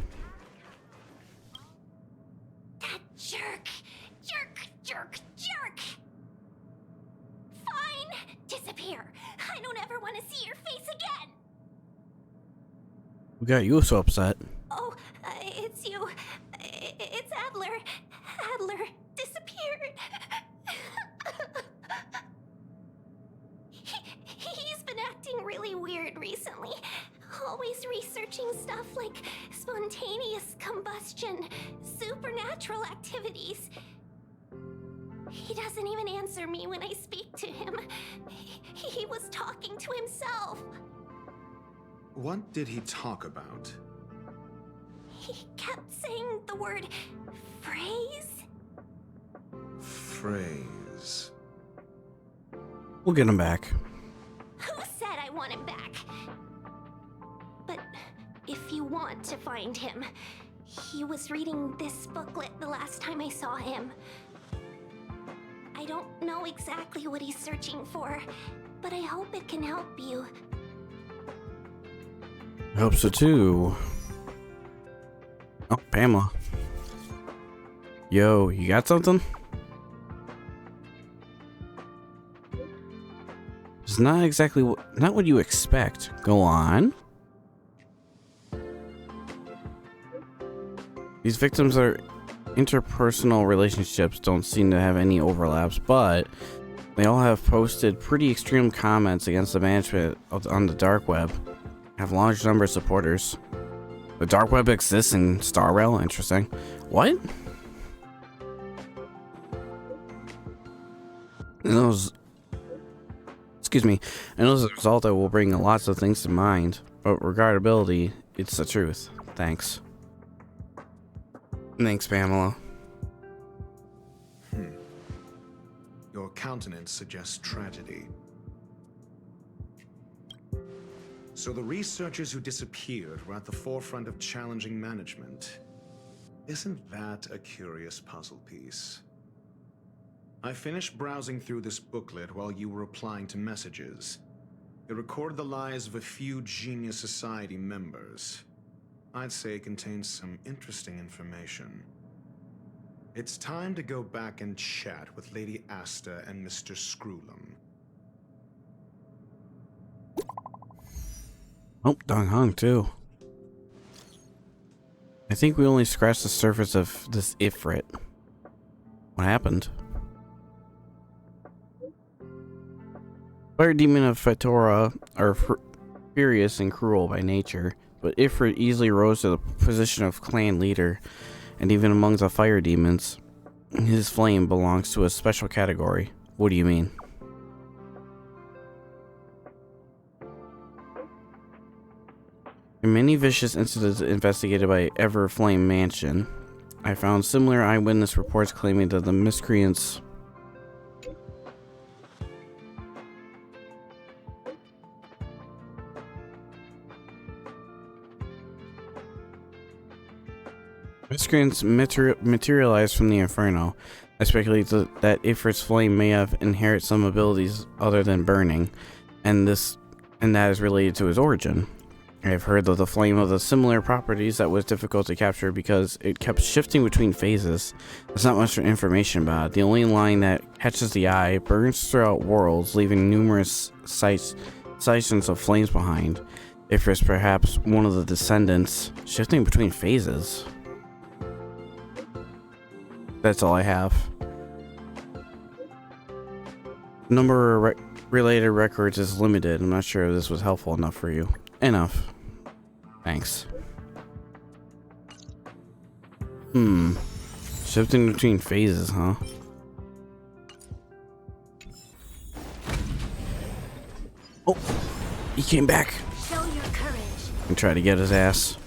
That jerk! Jerk! Fine! Disappear! I don't ever want to see your face again! What got you so upset? Oh, it's you. It's Adler. Adler disappeared. He's been acting really weird recently. Always researching stuff like spontaneous combustion, supernatural activities. He doesn't even answer me when I speak to him. He was talking to himself. What did he talk about? He kept saying the word phrase. Phrase. We'll get him back. Who said I want him back? But if you want to find him, he was reading this booklet the last time I saw him. I don't know exactly what he's searching for, but I hope it can help you. I hope so too. Oh, Pamela. Yo, you got something? It's not exactly not what you expect. Go on. These victims' are interpersonal relationships don't seem to have any overlaps, but they all have posted pretty extreme comments against the management on the dark web. Have large number of supporters. The dark web exists in Star Rail? Interesting. What? And those, excuse me, and as a result, I will bring lots of things to mind, but regardability, it's the truth. Thanks. Thanks, Pamela. Your countenance suggests tragedy. So the researchers who disappeared were at the forefront of challenging management. Isn't that a curious puzzle piece? I finished browsing through this booklet while you were replying to messages. It recorded the lives of a few Genius Society members. I'd say it contains some interesting information. It's time to go back and chat with Lady Asta and Mr. Screwlum. Oh, Dong Hong too. I think we only scratched the surface of this Ifrit. What happened? Fire demon of Fetora are furious and cruel by nature, but Ifrit easily rose to the position of clan leader, and even among the fire demons, his flame belongs to a special category. What do you mean? In many vicious incidents investigated by Everflame Mansion, I found similar eyewitness reports claiming that the miscreants materialized from the Inferno. I speculate that Ifrit's flame may have inherited some abilities other than burning, and that is related to his origin. I have heard that the flame of the similar properties that was difficult to capture because it kept shifting between phases. There's not much information about it. The only line that catches the eye burns throughout worlds, leaving numerous sections of flames behind. Ifrit's perhaps one of the descendants, shifting between phases. That's all I have. Number of related records is limited. I'm not sure if this was helpful enough for you. Enough. Thanks. Shifting between phases, huh? Oh, he came back. Show your courage. And try to get his ass.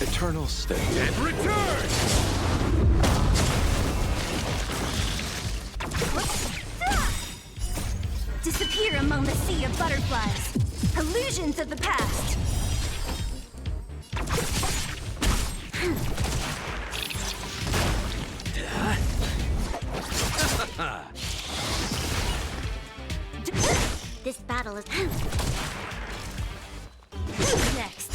Eternal state. And return! Disappear among the sea of butterflies. Illusions of the past. This battle is next.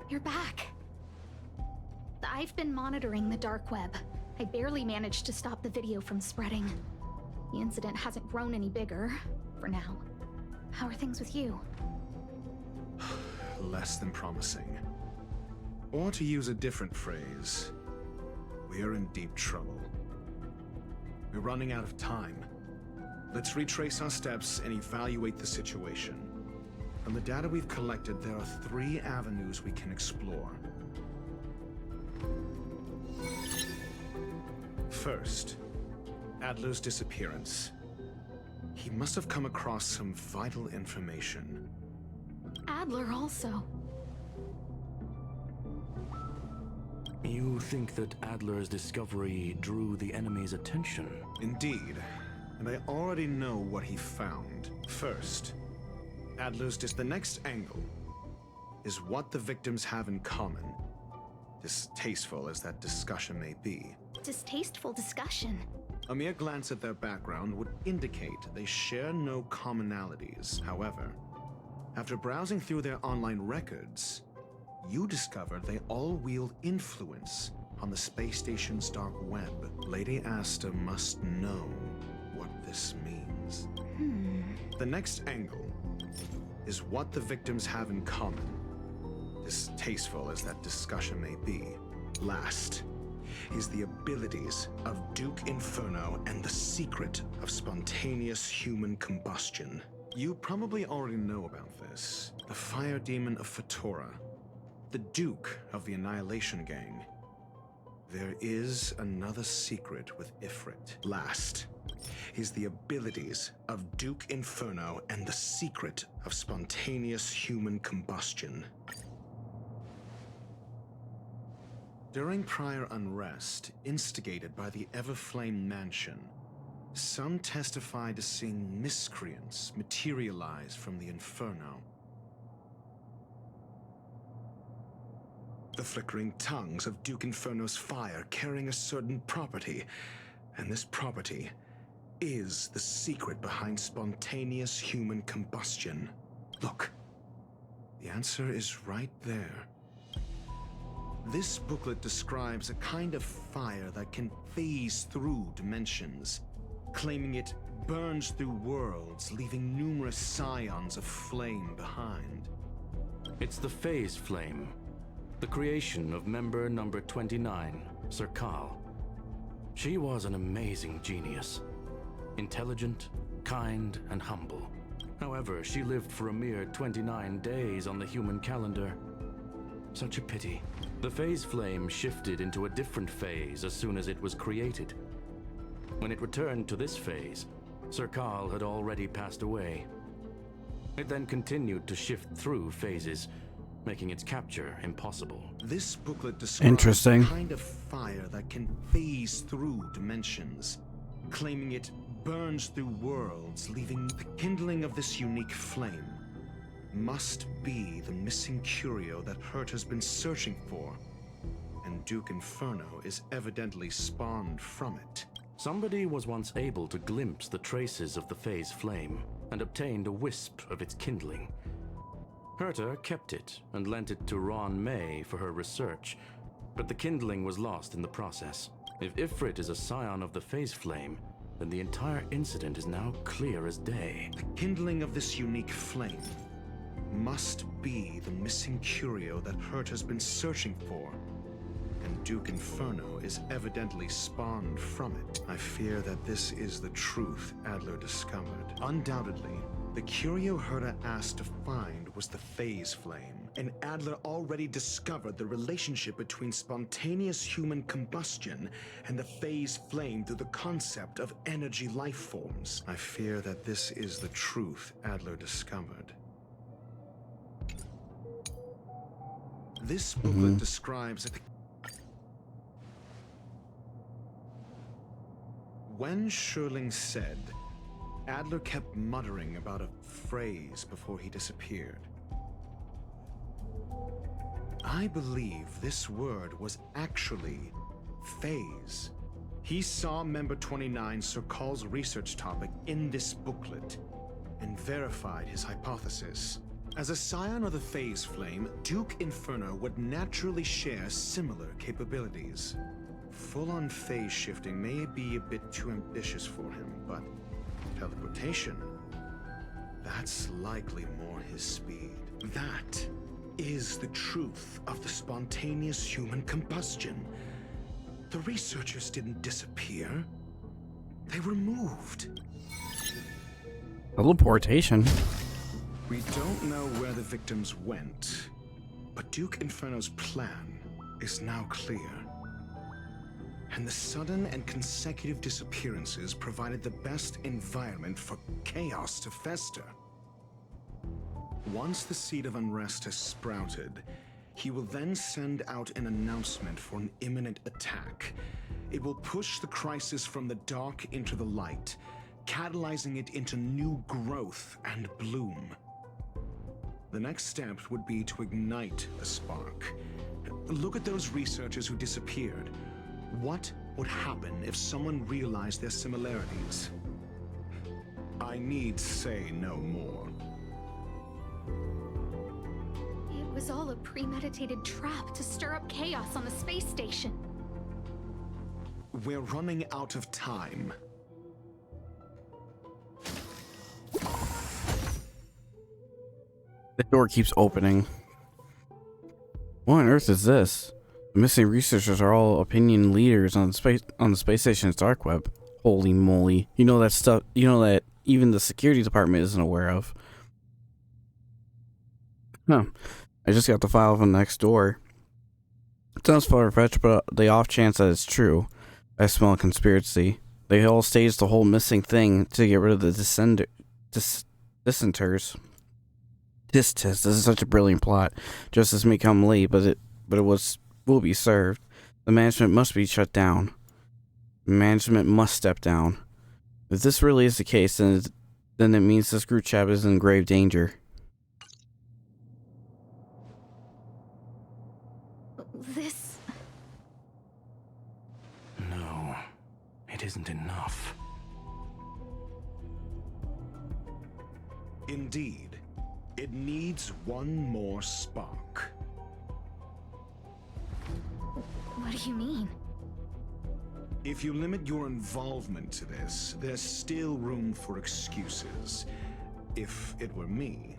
You're back. I've been monitoring the dark web. I barely managed to stop the video from spreading. The incident hasn't grown any bigger, for now. How are things with you? Less than promising. Or to use a different phrase, we're in deep trouble. We're running out of time. Let's retrace our steps and evaluate the situation. From the data we've collected, there are 3 avenues we can explore. First, Adler's disappearance. He must have come across some vital information. Adler also. You think that Adler's discovery drew the enemy's attention? Indeed, and I already know what he found. First, the next angle is what the victims have in common. Distasteful as that discussion may be. Distasteful discussion? A mere glance at their background would indicate they share no commonalities. However, after browsing through their online records, you discovered they all wield influence on the space station's dark web. Lady Asta must know what this means. The next angle is what the victims have in common, distasteful as that discussion may be. Last is the abilities of Duke Inferno and the secret of spontaneous human combustion. You probably already know about this. The fire demon of Fetora, the Duke of the Annihilation Gang. There is another secret with Ifrit. Last is the abilities of Duke Inferno and the secret of spontaneous human combustion. During prior unrest, instigated by the Everflame Mansion, some testified to seeing miscreants materialize from the Inferno. The flickering tongues of Duke Inferno's fire carrying a certain property, and this property is the secret behind spontaneous human combustion. Look, the answer is right there. This booklet describes a kind of fire that can phase through dimensions, claiming it burns through worlds, leaving numerous scions of flame behind. It's the phase flame, the creation of member number 29, Serkal. She was an amazing genius. Intelligent, kind, and humble. However, she lived for a mere 29 days on the human calendar. Such a pity. The phase flame shifted into a different phase as soon as it was created. When it returned to this phase, Serkal had already passed away. It then continued to shift through phases, making its capture impossible. This booklet describes a kind of fire that can phase through dimensions, claiming it burns through worlds, leaving the kindling of this unique flame must be the missing curio that Herta's been searching for, and Duke Inferno is evidently spawned from it. Somebody was once able to glimpse the traces of the phase flame and obtained a wisp of its kindling. Herta kept it and lent it to Ruan Mei for her research, but the kindling was lost in the process. If Ifrit is a scion of the phase flame, then the entire incident is now clear as day. The kindling of this unique flame must be the missing curio that Herta's been searching for, and Duke Inferno is evidently spawned from it. I fear that this is the truth Adler discovered. Undoubtedly, the curio Herta asked to find was the phase flame, and Adler already discovered the relationship between spontaneous human combustion and the phase flame through the concept of energy life forms. I fear that this is the truth Adler discovered. This booklet describes it. When Schurling said, Adler kept muttering about a phrase before he disappeared. I believe this word was actually phase. He saw member 29 Serkal's research topic in this booklet and verified his hypothesis. As a scion of the phase flame, Duke Inferno would naturally share similar capabilities. Full-on phase shifting may be a bit too ambitious for him, but teleportation, that's likely more his speed. That is the truth of the spontaneous human combustion. The researchers didn't disappear. They were moved. Teleportation? We don't know where the victims went, but Duke Inferno's plan is now clear. And the sudden and consecutive disappearances provided the best environment for chaos to fester. Once the seed of unrest has sprouted, he will then send out an announcement for an imminent attack. It will push the crisis from the dark into the light, catalyzing it into new growth and bloom. The next step would be to ignite the spark. Look at those researchers who disappeared. What would happen if someone realized their similarities? I need say no more. It was all a premeditated trap to stir up chaos on the space station. We're running out of time. The door keeps opening. What on earth is this? The missing researchers are all opinion leaders on the space station's dark web. Holy moly. You know that stuff, you know that even the security department isn't aware of. Huh. I just got the file from next door. It sounds far-fetched, but the off chance that it's true, I smell a conspiracy. They all staged the whole missing thing to get rid of the dissenters. This is such a brilliant plot. Justice may come late, but it will be served. The management must be shut down. Management must step down. If this really is the case, then it means this group chat is in grave danger. This... No, it isn't enough. Indeed. It needs one more spark. What do you mean? If you limit your involvement to this, there's still room for excuses. If it were me,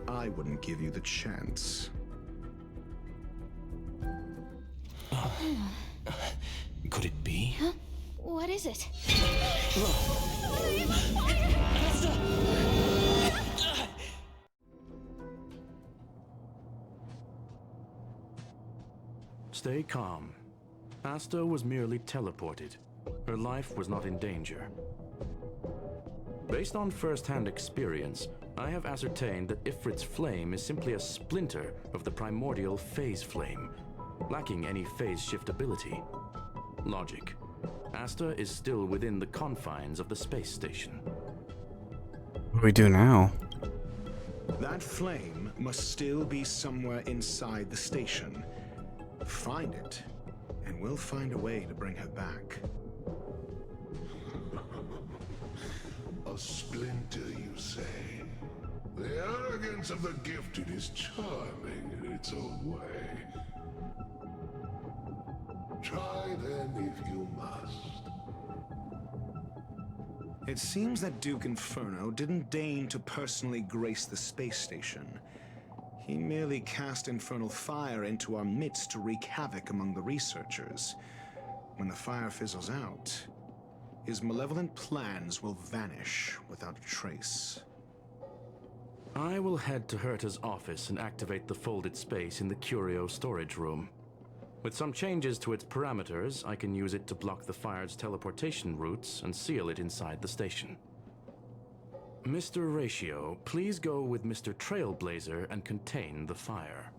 I wouldn't give you the chance. Could it be? Huh? What is it? Stay calm. Asta was merely teleported. Her life was not in danger. Based on first-hand experience, I have ascertained that Ifrit's flame is simply a splinter of the primordial phase flame, lacking any phase shift ability. Logic. Asta is still within the confines of the space station. What do we do now? That flame must still be somewhere inside the station. Find it, and we'll find a way to bring her back. A splinter, you say? The arrogance of the gifted is charming in its own way. Try then if you must. It seems that Duke Inferno didn't deign to personally grace the space station. He merely cast infernal fire into our midst to wreak havoc among the researchers. When the fire fizzles out, his malevolent plans will vanish without a trace. I will head to Herta's office and activate the folded space in the curio storage room. With some changes to its parameters, I can use it to block the fire's teleportation routes and seal it inside the station. Mr. Ratio, please go with Mr. Trailblazer and contain the fire.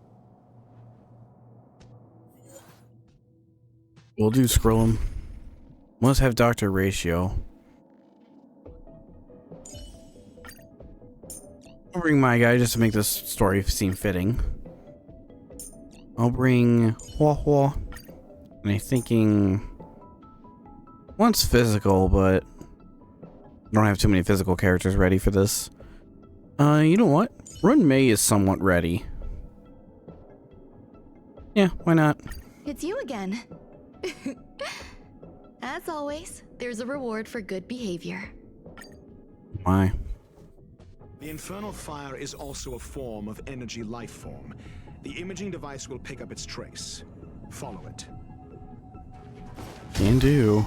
We'll do Skrillum. Must have Dr. Ratio. I'll bring my guy just to make this story seem fitting. I'll bring Hua Hua. And I'm thinking one's physical, but I don't have too many physical characters ready for this. You know what? Ruan Mei is somewhat ready. Yeah, why not? It's you again. As always, there's a reward for good behavior. Why? The infernal fire is also a form of energy life form. The imaging device will pick up its trace. Follow it. Can do.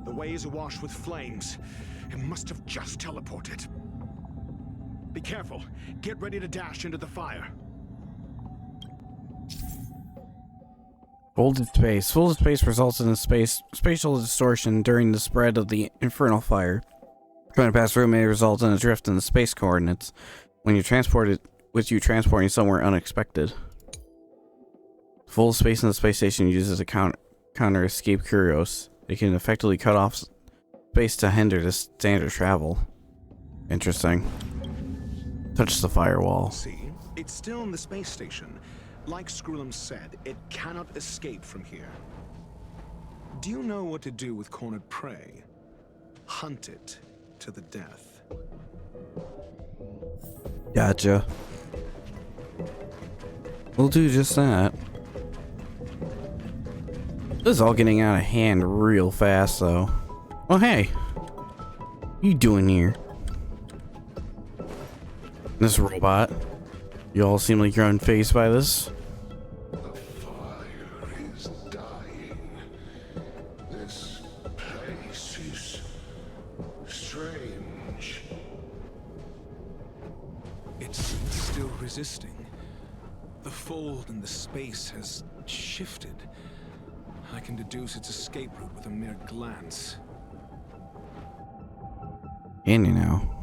The way is awash with flames. It must have just teleported. Be careful. Get ready to dash into the fire. Folded space. Folded space results in a spatial distortion during the spread of the infernal fire. Trying to pass through may result in a drift in the space coordinates when you're transported, with you transporting somewhere unexpected. Full space in the space station uses a counter escape curios. It can effectively cut off space to hinder this standard travel. Interesting. Touch the firewall. See? It's still in the space station. Like Skrillum said, it cannot escape from here. Do you know what to do with cornered prey? Hunt it to the death. Gotcha. We'll do just that. This is all getting out of hand real fast, though. Oh, hey. What you doing here? This robot. You all seem like you're unfazed by this. The fire is dying. This place is strange. It's still resisting. The fold in the space has shifted. I can deduce its escape route with a mere glance. And you know.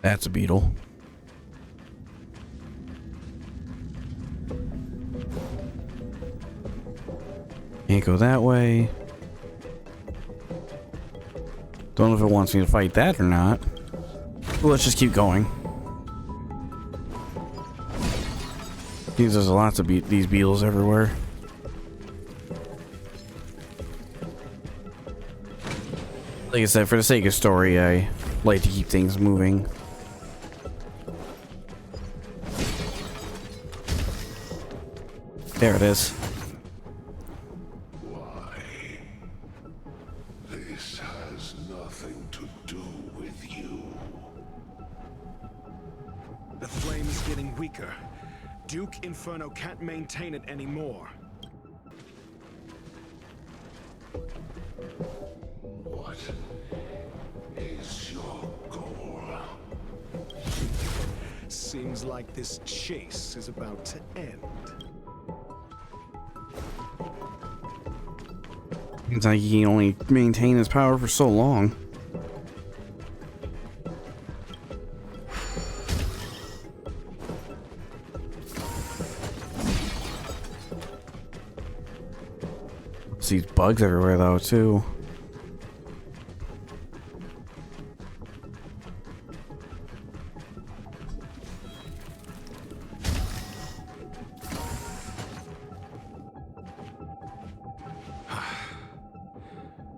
That's a beetle. Can't go that way. Don't know if it wants me to fight that or not. But let's just keep going. There's lots of these beetles everywhere. Like I said, for the sake of story, I like to keep things moving. There it is. Why? This has nothing to do with you. The flame is getting weaker. Duke Inferno can't maintain it anymore. What is your goal? Seems like this chase is about to end. Seems like he can only maintain his power for so long. These bugs everywhere though too.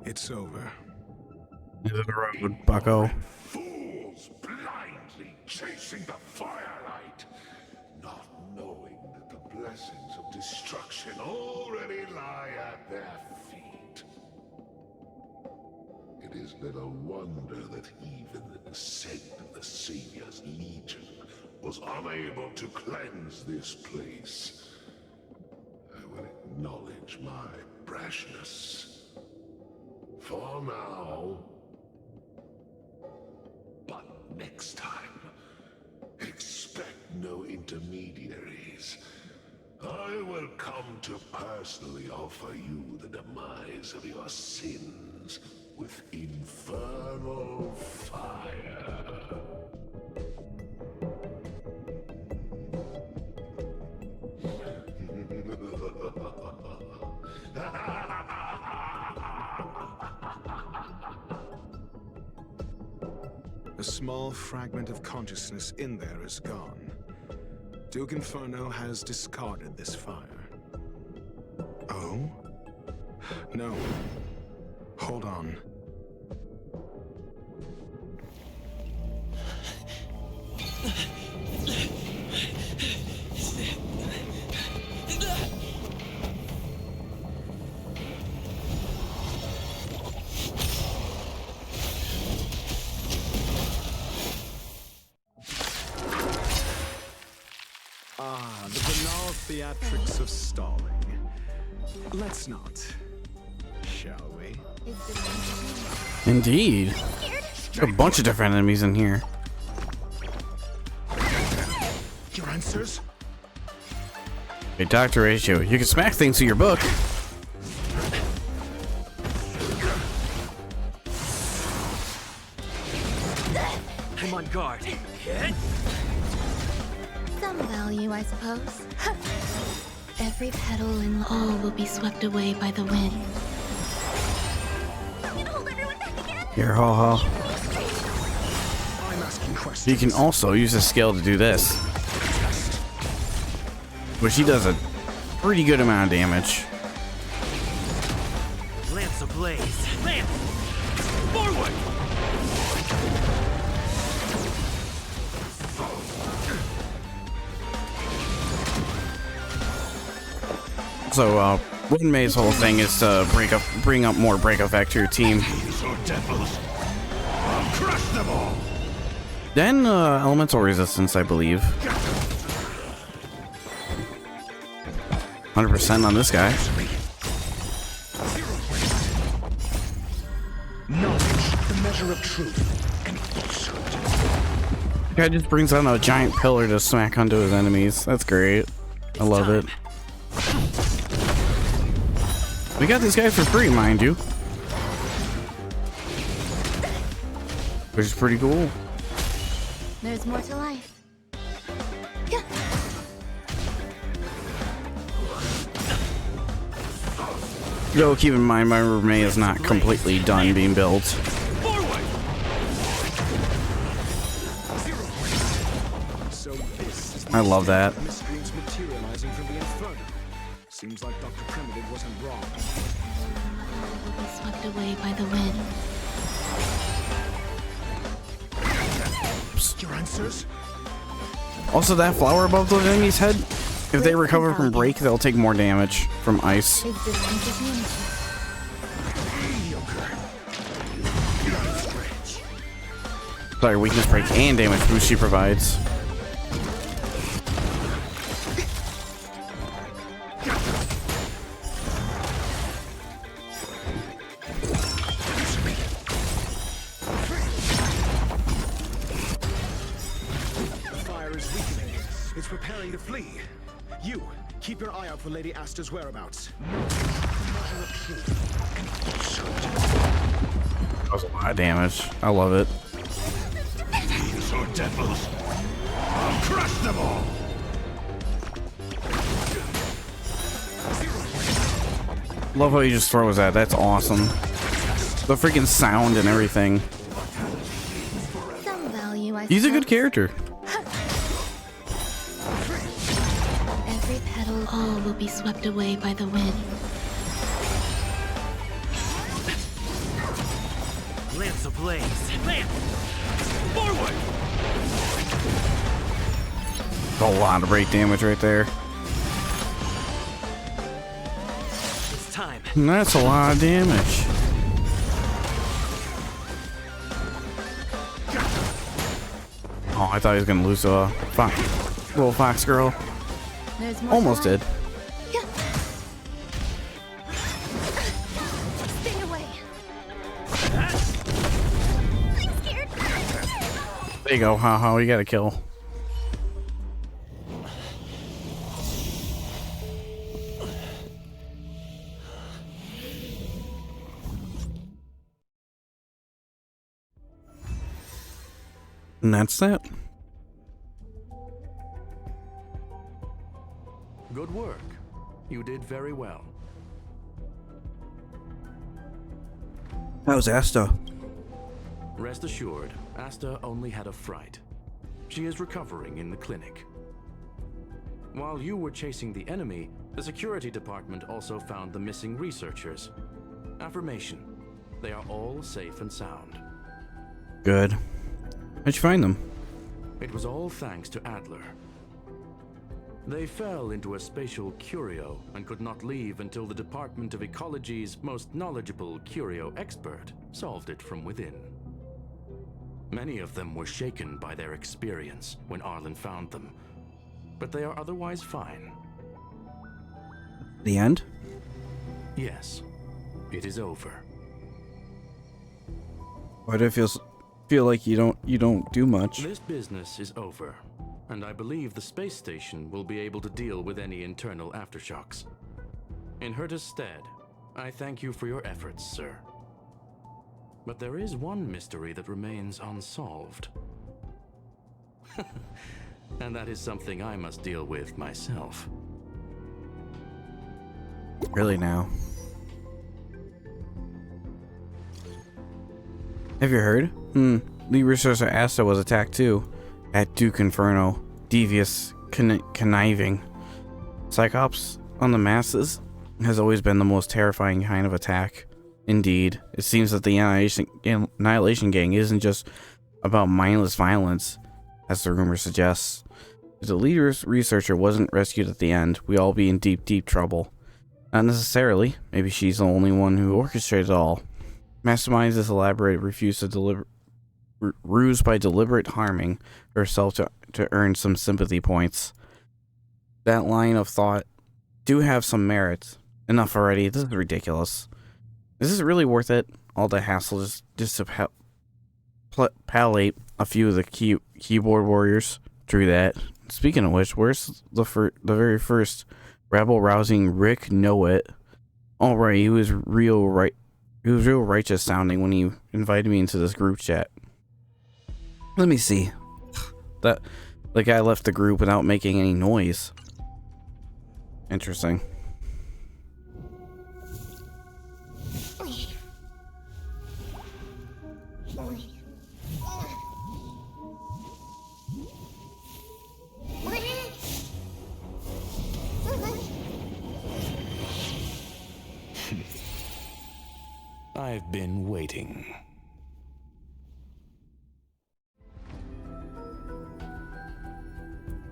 It's over. End of the road, bucko. Fools blindly chasing the firelight, not knowing that the blessings of destruction already lie at their feet. It is little wonder that even the scent of the Savior's Legion was unable to cleanse this place. I will acknowledge my brashness. For now. But next time, expect no intermediaries. I will come to personally offer you the demise of your sins with infernal fire. A small fragment of consciousness in there is gone. Duke Inferno has discarded this fire. Oh? No. Hold on. The banal theatrics of stalling. Let's not, shall we? Indeed. A bunch of different enemies in here. Your answers? Hey, Dr. Ratio, you can smack things to your book. I'm on guard. Some value, I suppose. Every petal in all will be swept away by the wind. Here, ha ha. I'm asking questions. You can also use a skill to do this, which he does a pretty good amount of damage. Lance ablaze. Lance! Forward! So, Ruan Mei's whole thing is to bring up more break effect to your team. I'll crush them all. Then, elemental resistance, I believe. 100% on this guy. Knowledge, the measure of truth, and falsehood. Guy just brings out a giant pillar to smack onto his enemies. That's great. I love it. We got this guy for free, mind you. Which is pretty cool. There's more to life. Though, keep in mind, my Ruan Mei is not completely done being built. I love that. Materializing from the inferno. Seems like Dr. Primitive wasn't wrong. Will be swept away by the wind. Your answers? Also, that flower above those enemies' head, if they recover from break, they'll take more damage from ice. Existence is unity. Sorry, weakness break and damage boost she provides. Fire is weakening. It's preparing to flee. You, keep your eye out for Lady Asta's whereabouts. That was a lot of damage. I love it. Fiends or devils, I'll crush them all. Love how he just throws that. That's awesome. The freaking sound and everything. Some value, I He's a good suppose. character. Every petal, all will be swept away by the wind. Lance ablaze. Lance! Forward! A lot of break damage right there. It's time. And that's a lot of damage. Oh, I thought he was gonna lose a little fox girl. There's more Almost to did. life. Stay away. I'm scared. There you go. Haha, you got a kill. And that's that. Good work. You did very well. How's Asta? Rest assured, Asta only had a fright. She is recovering in the clinic. While you were chasing the enemy, the security department also found the missing researchers. Affirmation. They are all safe and sound. Good. How'd you find them? It was all thanks to Adler. They fell into a spatial curio and could not leave until the Department of Ecology's most knowledgeable curio expert solved it from within. Many of them were shaken by their experience when Arlen found them, but they are otherwise fine. The end? Yes, it is over. Why do I feel like you don't do much? This business is over, and I believe the space station will be able to deal with any internal aftershocks. In Herta's stead, I thank you for your efforts, sir. But there is one mystery that remains unsolved. And that is something I must deal with myself. Really now? Have you heard? Lead researcher Asta was attacked too. At Duke Inferno. Devious, conniving. Psychops on the masses has always been the most terrifying kind of attack. Indeed, it seems that the Annihilation Gang isn't just about mindless violence, as the rumor suggests. If the leader's researcher wasn't rescued at the end, we'd all be in deep, deep trouble. Not necessarily. Maybe she's the only one who orchestrated it all. Masterminds this elaborate ruse by deliberate harming herself to earn some sympathy points. That line of thought do have some merit. Enough already. This is ridiculous. Is this really worth it? All the hassle just to palliate a few of the keyboard warriors. True that. Speaking of which, where's the very first rabble-rousing Rick Know-It? All right, he was real righteous sounding when he invited me into this group chat. Let me see. The guy left the group without making any noise. Interesting. I've been waiting.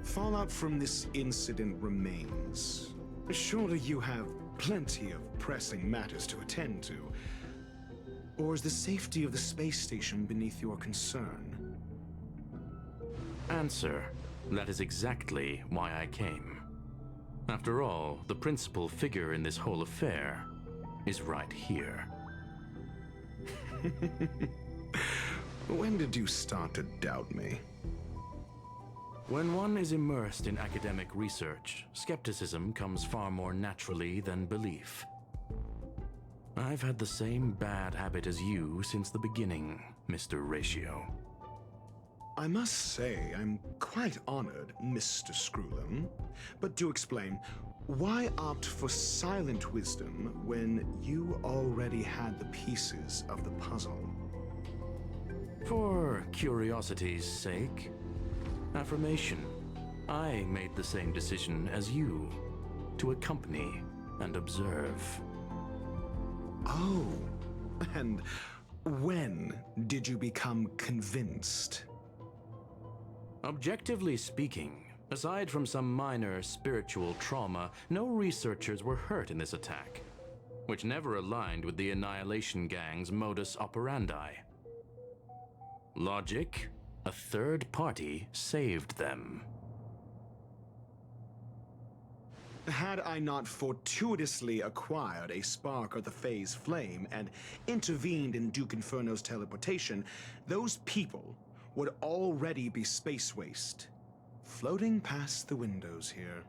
Fallout from this incident remains. Surely you have plenty of pressing matters to attend to. Or is the safety of the space station beneath your concern? Answer. That is exactly why I came. After all, the principal figure in this whole affair is right here. When did you start to doubt me? When one is immersed in academic research, skepticism comes far more naturally than belief. I've had the same bad habit as you since the beginning, Mr. Ratio. I must say, I'm quite honored, Mr. Screwlum. But do explain, why opt for silent wisdom when you already had the pieces of the puzzle? For curiosity's sake. Affirmation. I made the same decision as you, to accompany and observe. Oh, and when did you become convinced? Objectively speaking, aside from some minor spiritual trauma, no researchers were hurt in this attack, which never aligned with the Annihilation Gang's modus operandi. Logic? A third party saved them. Had I not fortuitously acquired a spark of the phase flame and intervened in Duke Inferno's teleportation, those people would already be space waste, floating past the windows here.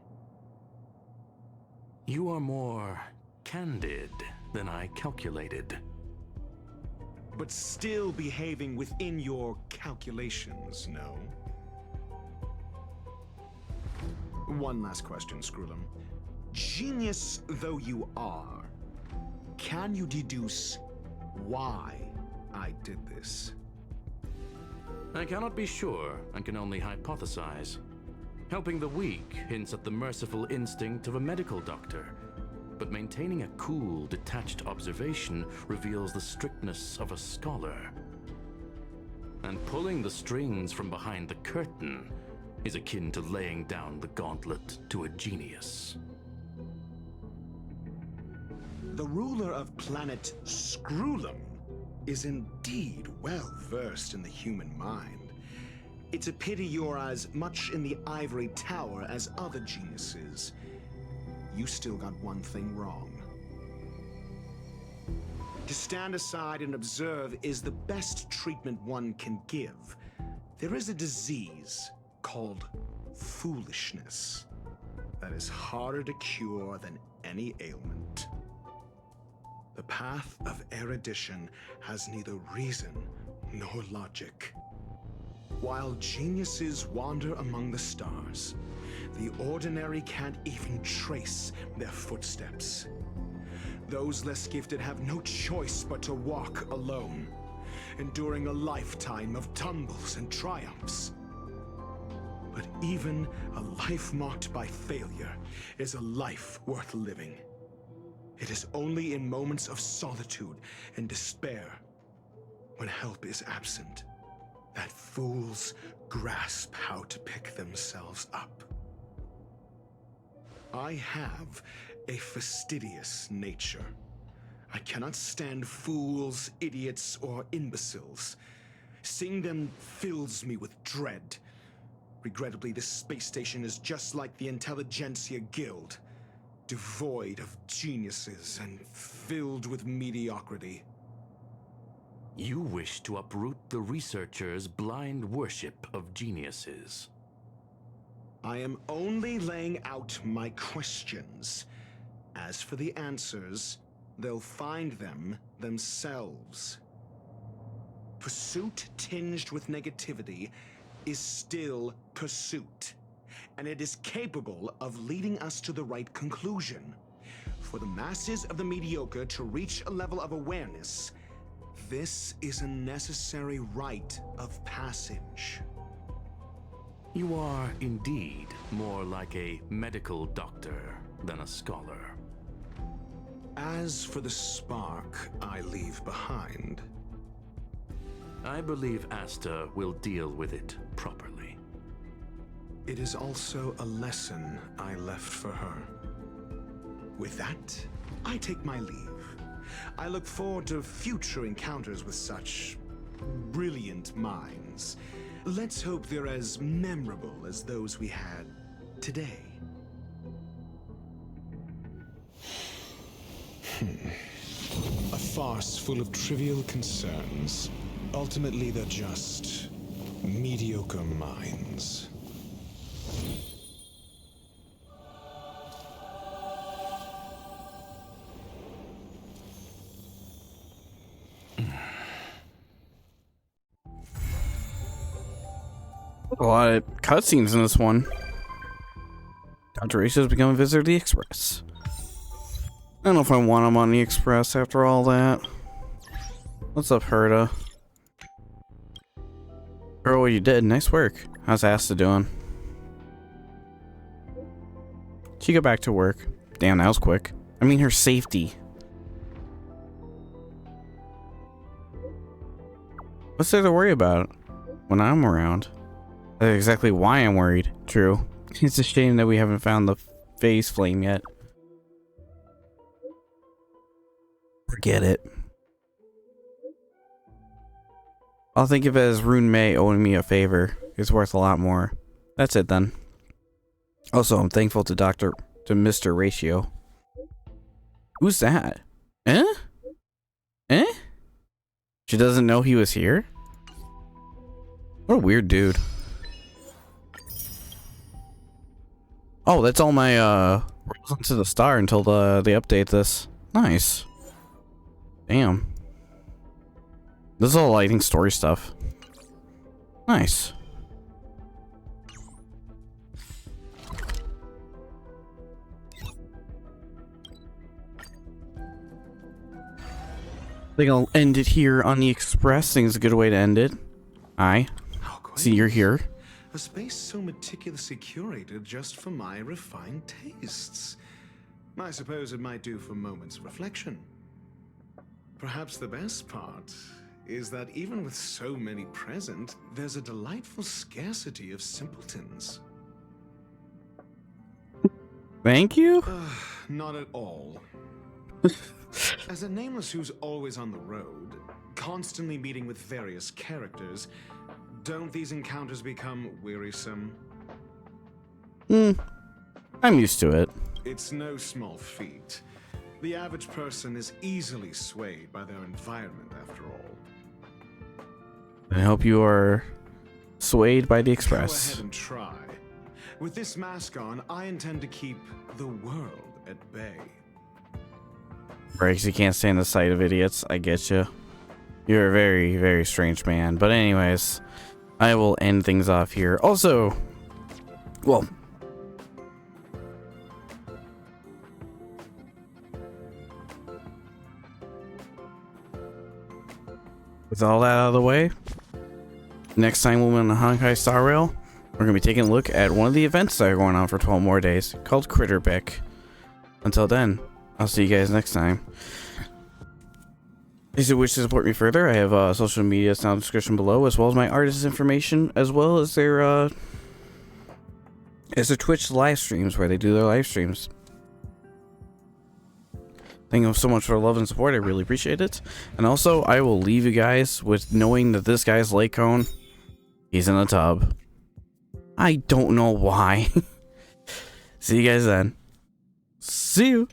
You are more candid than I calculated. But still behaving within your calculations, no? One last question, Screwlum. Genius though you are, can you deduce why I did this? I cannot be sure and can only hypothesize. Helping the weak hints at the merciful instinct of a medical doctor, but maintaining a cool, detached observation reveals the strictness of a scholar. And pulling the strings from behind the curtain is akin to laying down the gauntlet to a genius. The ruler of planet Screwlum is indeed well versed in the human mind. It's a pity you're as much in the ivory tower as other geniuses. You still got one thing wrong. To stand aside and observe is the best treatment one can give. There is a disease called foolishness that is harder to cure than any ailment. The path of erudition has neither reason nor logic. While geniuses wander among the stars, the ordinary can't even trace their footsteps. Those less gifted have no choice but to walk alone, enduring a lifetime of tumbles and triumphs. But even a life marked by failure is a life worth living. It is only in moments of solitude and despair, when help is absent, that fools grasp how to pick themselves up. I have a fastidious nature. I cannot stand fools, idiots, or imbeciles. Seeing them fills me with dread. Regrettably, this space station is just like the Intelligentsia Guild, devoid of geniuses and filled with mediocrity. You wish to uproot the researchers' blind worship of geniuses. I am only laying out my questions. As for the answers, they'll find them themselves. Pursuit tinged with negativity is still pursuit, and it is capable of leading us to the right conclusion. For the masses of the mediocre to reach a level of awareness, this is a necessary rite of passage. You are indeed more like a medical doctor than a scholar. As for the spark I leave behind, I believe Asta will deal with it properly. it is also a lesson I left for her. With that, I take my leave. I look forward to future encounters with such brilliant minds. Let's hope they're as memorable as those we had today. A farce full of trivial concerns. Ultimately, they're just mediocre minds. A lot of cutscenes in this one. Dr. Ace has become a visitor to the Express. I don't know if I want him on the Express after all that. What's up, Herta? Girl, what you did, nice work. How's Asta doing? She got back to work. Damn, that was quick. I mean, her safety. What's there to worry about when I'm around? That's exactly why I'm worried. True. It's a shame that we haven't found the phase flame yet. Forget it. I'll think of it as Ruan Mei owing me a favor. It's worth a lot more. That's it then. Also, I'm thankful to Mr. Ratio. Who's that? Eh? Eh? She doesn't know he was here? What a weird dude. Oh, that's all my rolls into the star until they update this. Nice. Damn. This is all lighting story stuff. Nice. I think I'll end it here on the Express. I think it's a good way to end it. See, you're here. A space so meticulously curated just for my refined tastes. I suppose it might do for moments of reflection. Perhaps the best part is that even with so many present, there's a delightful scarcity of simpletons. Thank you? Not at all. As a nameless who's always on the road, constantly meeting with various characters, don't these encounters become wearisome? I'm used to it. It's no small feat. The average person is easily swayed by their environment, after all. I hope you are swayed by the Express. Go ahead and try. With this mask on, I intend to keep the world at bay. Right, 'cause you can't stand the sight of idiots. I get you. You're a very, very strange man. But anyways, I will end things off here. Also, well, with all that out of the way, next time we'll be on the Honkai Star Rail, we're going to be taking a look at one of the events that are going on for 12 more days, called Critterpick. Until then, I'll see you guys next time. If you wish to support me further, I have social media down in the description below, as well as my artist information, as well as their is the Twitch live streams where they do their live streams. Thank you so much for the love and support. I really appreciate it. And also, I will leave you guys with knowing that this guy's lake cone, he's in a tub. I don't know why. See you guys then. See you.